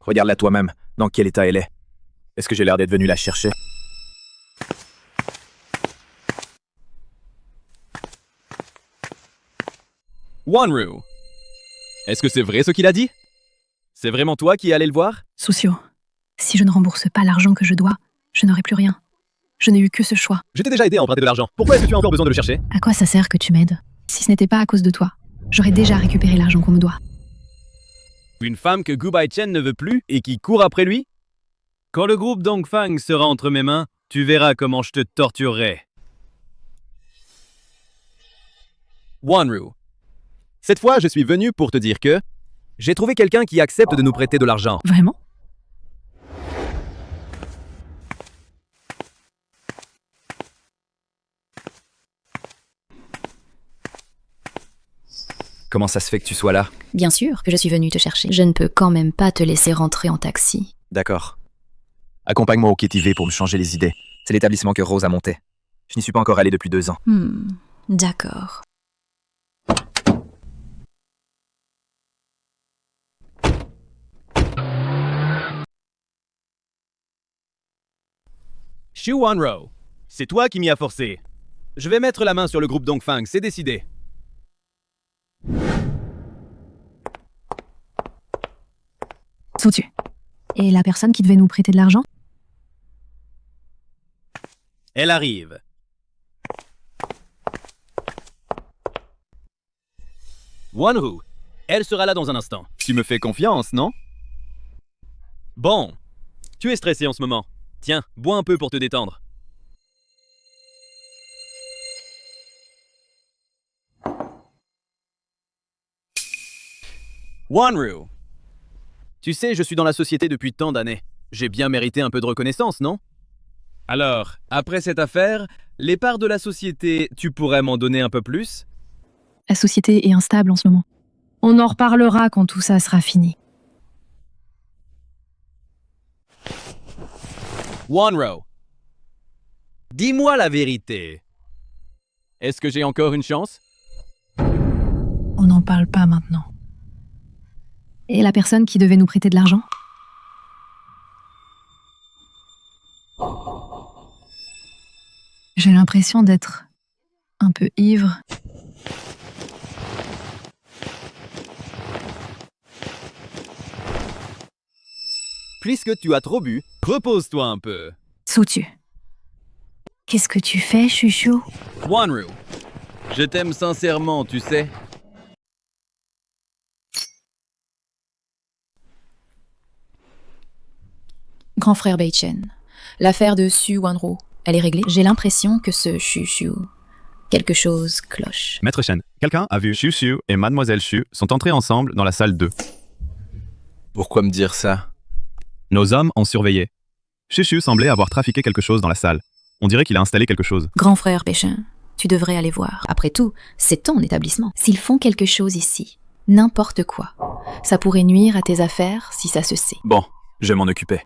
Regarde-la toi-même. Dans quel état elle est? Est-ce que j'ai l'air d'être venu la chercher? Wanru. Est-ce que c'est vrai ce qu'il a dit? C'est vraiment toi qui es allé le voir? Soucio, si je ne rembourse pas l'argent que je dois, je n'aurai plus rien. Je n'ai eu que ce choix. Je t'ai déjà aidé à emprunter de l'argent. Pourquoi est-ce que tu as encore besoin de le chercher? À quoi ça sert que tu m'aides? Si ce n'était pas à cause de toi, j'aurais déjà récupéré l'argent qu'on me doit. Une femme que Gubei-chen ne veut plus et qui court après lui? Quand le groupe Dongfang sera entre mes mains, tu verras comment je te torturerai. Wanru. Cette fois, je suis venu pour te dire que j'ai trouvé quelqu'un qui accepte de nous prêter de l'argent. Vraiment? Comment ça se fait que tu sois là? Bien sûr que je suis venue te chercher. Je ne peux quand même pas te laisser rentrer en taxi. D'accord. Accompagne-moi au KTV pour me changer les idées. C'est l'établissement que Rose a monté. Je n'y suis pas encore allé depuis 2 ans. D'accord. Shu Wanro, c'est toi qui m'y as forcé. Je vais mettre la main sur le groupe Dongfang, c'est décidé. Sautu. Et la personne qui devait nous prêter de l'argent? Elle arrive. Wanru, elle sera là dans un instant. Tu me fais confiance, non? Bon, tu es stressé en ce moment. Tiens, bois un peu pour te détendre. Wanru. Tu sais, je suis dans la société depuis tant d'années. J'ai bien mérité un peu de reconnaissance, non? Alors, après cette affaire, les parts de la société, tu pourrais m'en donner un peu plus? La société est instable en ce moment. On en reparlera quand tout ça sera fini. Wanro. Dis-moi la vérité. Est-ce que j'ai encore une chance? On n'en parle pas maintenant. Et la personne qui devait nous prêter de l'argent? J'ai l'impression d'être un peu ivre. Puisque tu as trop bu, repose-toi un peu. Sautu. Qu'est-ce que tu fais, chouchou? Wanru, je t'aime sincèrement, tu sais. Grand frère Beichen, l'affaire de Su Wanru Elle est réglée. J'ai l'impression que ce Chushu, quelque chose cloche. Maître Shen, quelqu'un a vu Shu et Mademoiselle Shu sont entrés ensemble dans la salle 2. Pourquoi me dire ça? Nos hommes ont surveillé. Shu semblait avoir trafiqué quelque chose dans la salle. On dirait qu'il a installé quelque chose. Grand frère Péchin, tu devrais aller voir. Après tout, c'est ton établissement. S'ils font quelque chose ici, n'importe quoi, ça pourrait nuire à tes affaires si ça se sait. Bon, je vais m'en occuper.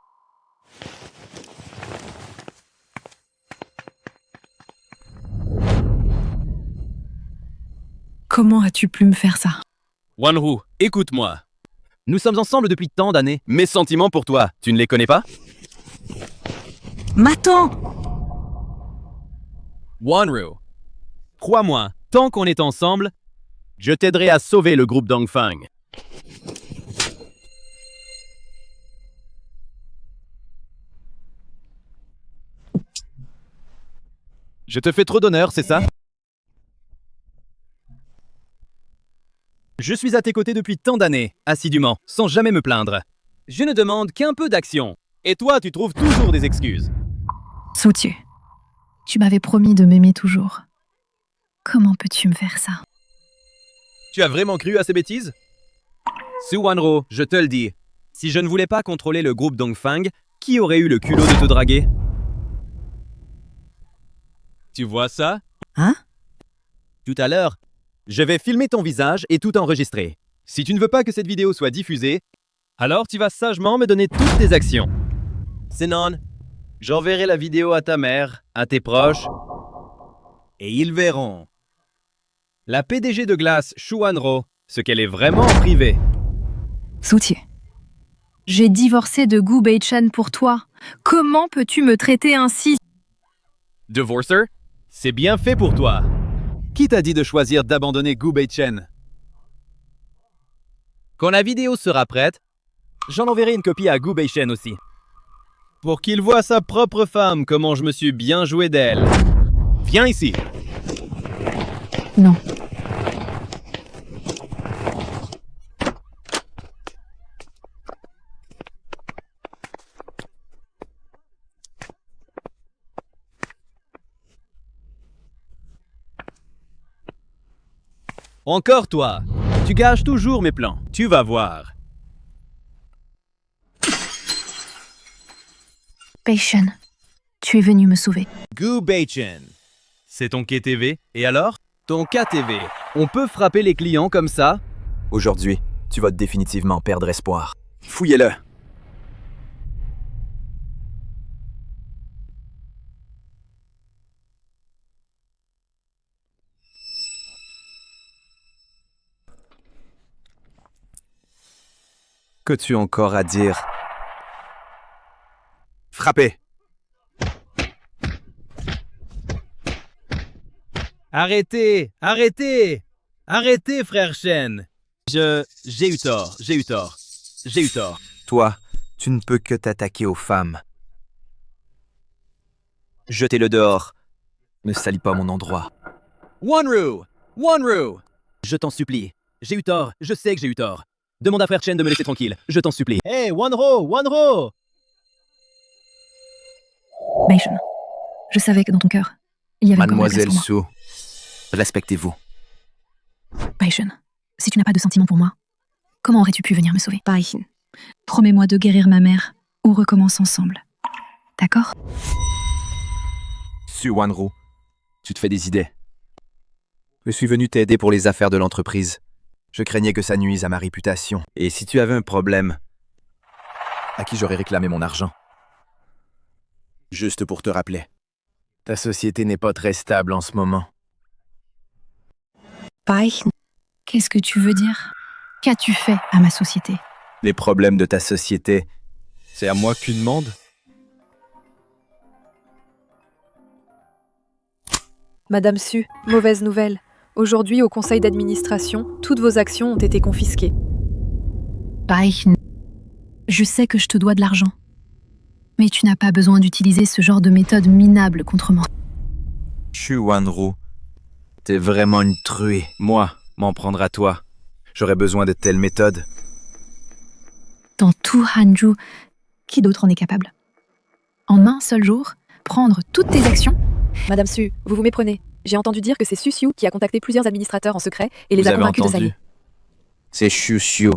Comment as-tu pu me faire ça? Wanru, écoute-moi. Nous sommes ensemble depuis tant d'années. Mes sentiments pour toi, tu ne les connais pas? M'attends! Wanru, crois-moi, tant qu'on est ensemble, je t'aiderai à sauver le groupe Dongfang. Je te fais trop d'honneur, c'est ça? Je suis à tes côtés depuis tant d'années, assidûment, sans jamais me plaindre. Je ne demande qu'un peu d'action. Et toi, tu trouves toujours des excuses. Southieu, tu m'avais promis de m'aimer toujours. Comment peux-tu me faire ça? Tu as vraiment cru à ces bêtises? Su Wanro, je te le dis. Si je ne voulais pas contrôler le groupe Dongfang, qui aurait eu le culot de te draguer? Tu vois ça? Hein? Tout à l'heure, je vais filmer ton visage et tout enregistrer. Si tu ne veux pas que cette vidéo soit diffusée, alors tu vas sagement me donner toutes tes actions. Sinon, j'enverrai la vidéo à ta mère, à tes proches, et ils verront. La PDG de Glace, Shu Wanro, ce qu'elle est vraiment en privé. Southieu, j'ai divorcé de Gu Beichan pour toi. Comment peux-tu me traiter ainsi? Divorcer? C'est bien fait pour toi. Qui t'a dit de choisir d'abandonner Gu Beichen? Quand la vidéo sera prête, j'en enverrai une copie à Gu Beichen aussi. Pour qu'il voie sa propre femme comment je me suis bien joué d'elle. Viens ici. Non. Encore toi. Tu gâches toujours mes plans. Tu vas voir. Beichan, tu es venu me sauver. Gu Beichen. C'est ton KTV. Et alors? Ton KTV. On peut frapper les clients comme ça? Aujourd'hui, tu vas définitivement perdre espoir. Fouillez-le. Qu'as-tu encore à dire? Frappez! Arrêtez! Arrêtez! Arrêtez, frère Shen! J'ai eu tort. Toi, tu ne peux que t'attaquer aux femmes. Jetez-le dehors. Ne salis pas mon endroit. Wanru! Wanru! Je t'en supplie. J'ai eu tort. Je sais que j'ai eu tort. Demande à frère Chen de me laisser tranquille. Je t'en supplie. Hey, Wanro! Beichan, je savais que dans ton cœur, il y avait encore de la place Mademoiselle pour moi. Su, respectez-vous. Beichan, si tu n'as pas de sentiments pour moi, comment aurais-tu pu venir me sauver? Beichan, promets-moi de guérir ma mère ou recommence ensemble. D'accord? Su Wanru, tu te fais des idées. Je suis venu t'aider pour les affaires de l'entreprise. Je craignais que ça nuise à ma réputation. Et si tu avais un problème, à qui j'aurais réclamé mon argent? Juste pour te rappeler, ta société n'est pas très stable en ce moment. Beichan, qu'est-ce que tu veux dire? Qu'as-tu fait à ma société? Les problèmes de ta société, c'est à moi que tu demandes? Madame Su, mauvaise nouvelle. Aujourd'hui, au conseil d'administration, toutes vos actions ont été confisquées. Beichan, je sais que je te dois de l'argent. Mais tu n'as pas besoin d'utiliser ce genre de méthode minable contre moi. Shu Wanru, t'es vraiment une truée. Moi, m'en prendre à toi. J'aurais besoin de telles méthodes. Dans tout Hanju, qui d'autre en est capable? En un seul jour, prendre toutes tes actions? Madame Su, vous vous méprenez. J'ai entendu dire que c'est Susiu qui a contacté plusieurs administrateurs en secret et les Vous a avez convaincus de entendu? s'allier. C'est Shushu.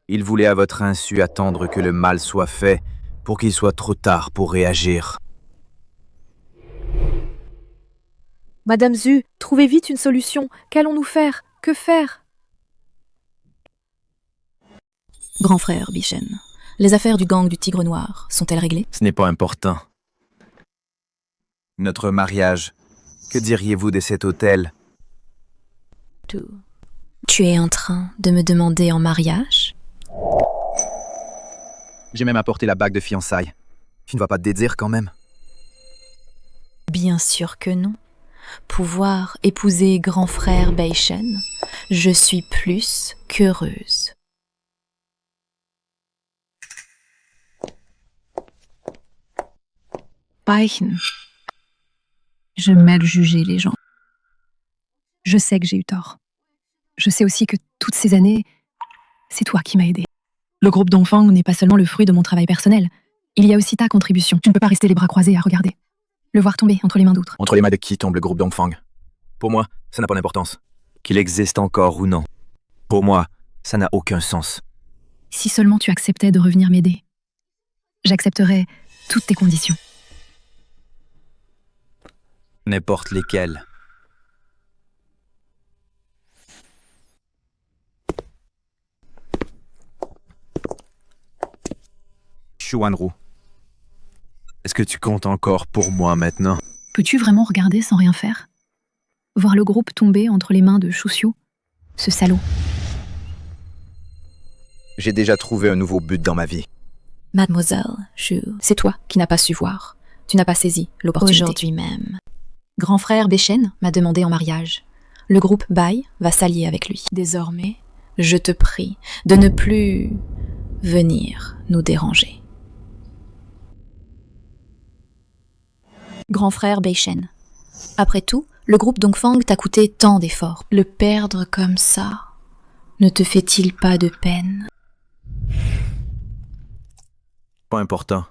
Il voulait à votre insu attendre que le mal soit fait pour qu'il soit trop tard pour réagir. Madame Zu, trouvez vite une solution. Qu'allons-nous faire? Que faire? Grand frère Bishen, les affaires du gang du Tigre Noir sont-elles réglées? Ce n'est pas important. Notre mariage, que diriez-vous de cet hôtel? Tu es en train de me demander en mariage? J'ai même apporté la bague de fiançailles. Tu ne vas pas te dédire quand même? Bien sûr que non. Pouvoir épouser grand frère Beishen, je suis plus qu'heureuse. Beichen. Je m'aime juger les gens. Je sais que j'ai eu tort. Je sais aussi que toutes ces années, c'est toi qui m'as aidé. Le groupe Dongfang n'est pas seulement le fruit de mon travail personnel. Il y a aussi ta contribution. Tu ne peux pas rester les bras croisés à regarder. Le voir tomber entre les mains d'autres. Entre les mains de qui tombe le groupe Dongfang? Pour moi, ça n'a pas d'importance. Qu'il existe encore ou non. Pour moi, ça n'a aucun sens. Si seulement tu acceptais de revenir m'aider, j'accepterais toutes tes conditions. N'importe lesquels. Xuanru, est-ce que tu comptes encore pour moi maintenant? Peux-tu vraiment regarder sans rien faire? Voir le groupe tomber entre les mains de Shushu, ce salaud. J'ai déjà trouvé un nouveau but dans ma vie. Mademoiselle, c'est toi qui n'as pas su voir. Tu n'as pas saisi l'opportunité. Aujourd'hui même. Grand frère Beishen m'a demandé en mariage. Le groupe Bai va s'allier avec lui. Désormais, je te prie de ne plus venir nous déranger. Grand frère Beishen. Après tout, le groupe Dongfang t'a coûté tant d'efforts. Le perdre comme ça, ne te fait-il pas de peine? Pas important.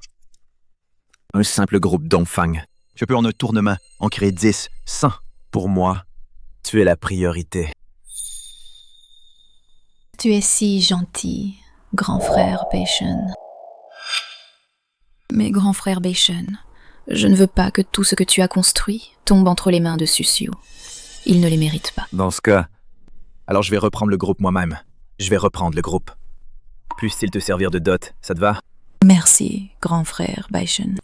Un simple groupe Dongfang. Je peux en un tournement en créer 10, 100. Pour moi, tu es la priorité. Tu es si gentil, grand frère Beishen. Mais grand frère Beishen, je ne veux pas que tout ce que tu as construit tombe entre les mains de Susiu. Il ne les mérite pas. Dans ce cas, alors je vais reprendre le groupe moi-même. Je vais reprendre le groupe. Puisse-t-il te servir de dot, ça te va? Merci, grand frère Beishen.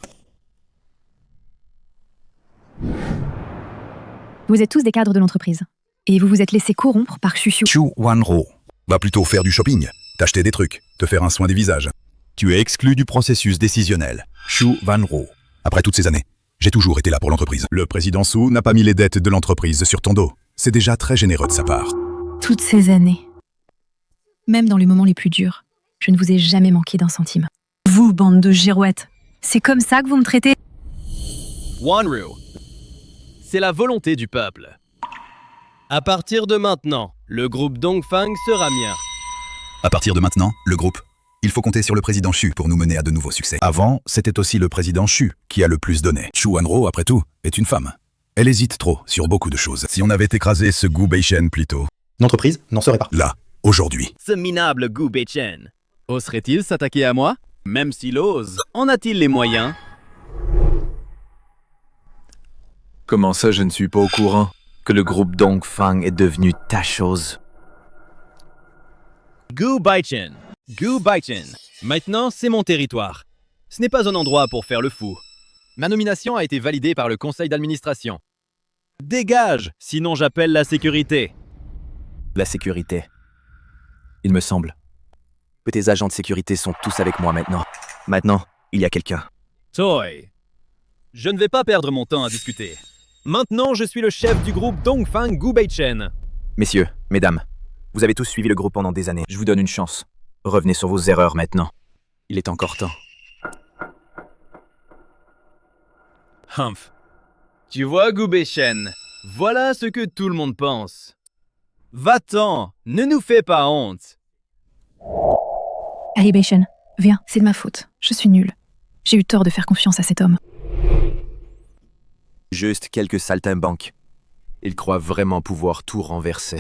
Vous êtes tous des cadres de l'entreprise. Et vous vous êtes laissé corrompre par Shushu. Xuanru va plutôt faire du shopping, t'acheter des trucs, te faire un soin des visages. Tu es exclu du processus décisionnel. Xuanru. Après toutes ces années, j'ai toujours été là pour l'entreprise. Le président Su n'a pas mis les dettes de l'entreprise sur ton dos. C'est déjà très généreux de sa part. Toutes ces années. Même dans les moments les plus durs, je ne vous ai jamais manqué d'un centime. Vous, bande de girouettes, c'est comme ça que vous me traitez? Wanru, c'est la volonté du peuple. À partir de maintenant, le groupe Dongfang sera mien. À partir de maintenant, le groupe, il faut compter sur le président Xu pour nous mener à de nouveaux succès. Avant, c'était aussi le président Xu qui a le plus donné. Xuanru, après tout, est une femme. Elle hésite trop sur beaucoup de choses. Si on avait écrasé ce Gu Beishen plus tôt... L'entreprise n'en serait pas. Là, aujourd'hui. Ce minable Gu Beishen. Oserait-il s'attaquer à moi? Même s'il ose, en a-t-il les moyens? Comment ça, je ne suis pas au courant que le groupe Dongfang est devenu ta chose? Gu Baichen. Gu Baichen. Maintenant, c'est mon territoire. Ce n'est pas un endroit pour faire le fou. Ma nomination a été validée par le conseil d'administration. Dégage, sinon j'appelle la sécurité. La sécurité. Il me semble que tes agents de sécurité sont tous avec moi maintenant. Maintenant, il y a quelqu'un. Toy. Je ne vais pas perdre mon temps à discuter. Maintenant, je suis le chef du groupe Dongfang Gu Baichen. Messieurs, mesdames, vous avez tous suivi le groupe pendant des années. Je vous donne une chance. Revenez sur vos erreurs maintenant. Il est encore temps. Humph. Tu vois, Gu Baichen, voilà ce que tout le monde pense. Va-t'en, ne nous fais pas honte. Allez, Beishen, viens, c'est de ma faute. Je suis nulle. J'ai eu tort de faire confiance à cet homme. Juste quelques saltimbanques. Ils croient vraiment pouvoir tout renverser.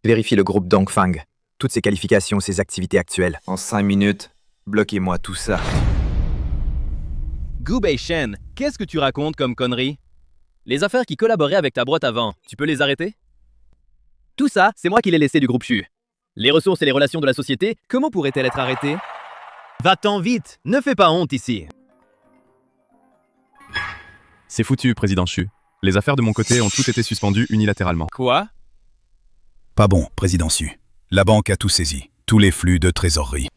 Vérifie le groupe Dongfang. Toutes ses qualifications, ses activités actuelles. En 5 minutes, bloquez-moi tout ça. Gu Beishen, qu'est-ce que tu racontes comme connerie? Les affaires qui collaboraient avec ta boîte avant, tu peux les arrêter? Tout ça, c'est moi qui l'ai laissé du groupe CHU. Les ressources et les relations de la société, comment pourraient-elles être arrêtées? Va-t'en vite, ne fais pas honte ici. C'est foutu, président CHU. Les affaires de mon côté ont toutes été suspendues unilatéralement. Quoi? Pas bon, président Su. La banque a tout saisi. Tous les flux de trésorerie.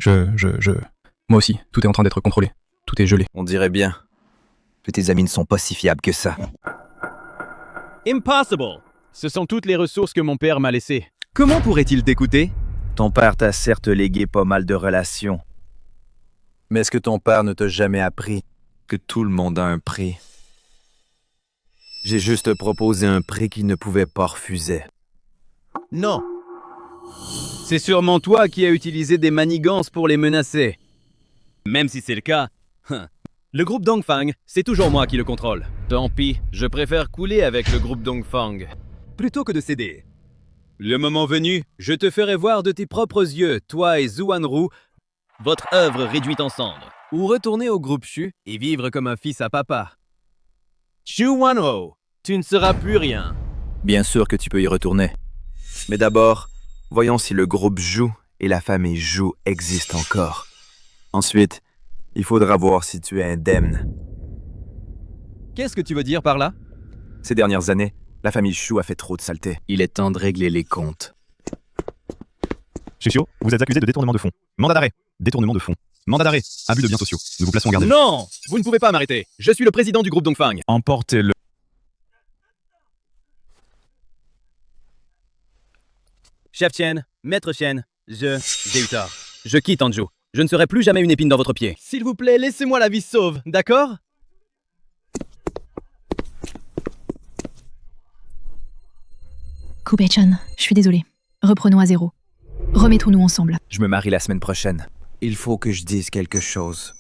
Moi aussi, tout est en train d'être contrôlé. Tout est gelé. On dirait bien que tes amis ne sont pas si fiables que ça. Impossible! Ce sont toutes les ressources que mon père m'a laissées. Comment pourrait-il t'écouter? Ton père t'a certes légué pas mal de relations. Mais est-ce que ton père ne t'a jamais appris que tout le monde a un prix? J'ai juste proposé un prix qu'il ne pouvait pas refuser. Non. C'est sûrement toi qui as utilisé des manigances pour les menacer. Même si c'est le cas, le groupe Dongfang, c'est toujours moi qui le contrôle. Tant pis, je préfère couler avec le groupe Dongfang, plutôt que de céder. Le moment venu, je te ferai voir de tes propres yeux, toi et Zhu Wanru, votre œuvre réduite en cendres. Ou retourner au groupe CHU et vivre comme un fils à papa. Zhu Wanru, tu ne seras plus rien. Bien sûr que tu peux y retourner. Mais d'abord, voyons si le groupe Zhu et la famille Zhu existent encore. Ensuite, il faudra voir si tu es indemne. Qu'est-ce que tu veux dire par là? Ces dernières années, la famille Zhu a fait trop de saleté. Il est temps de régler les comptes. Shishio, vous êtes accusé de détournement de fonds. Mandat d'arrêt. Détournement de fonds. Mandat d'arrêt. Abus de biens sociaux. Nous vous plaçons en garde à vue. Non! Vous ne pouvez pas m'arrêter. Je suis le président du groupe Dongfang. Emportez-le. Chef Chen, maître Chen, j'ai eu tort. Je quitte Anzhou. Je ne serai plus jamais une épine dans votre pied. S'il vous plaît, laissez-moi la vie sauve, d'accord? Gu-Bei-chan, je suis désolée. Reprenons à zéro. Remettons-nous ensemble. Je me marie la semaine prochaine. Il faut que je dise quelque chose.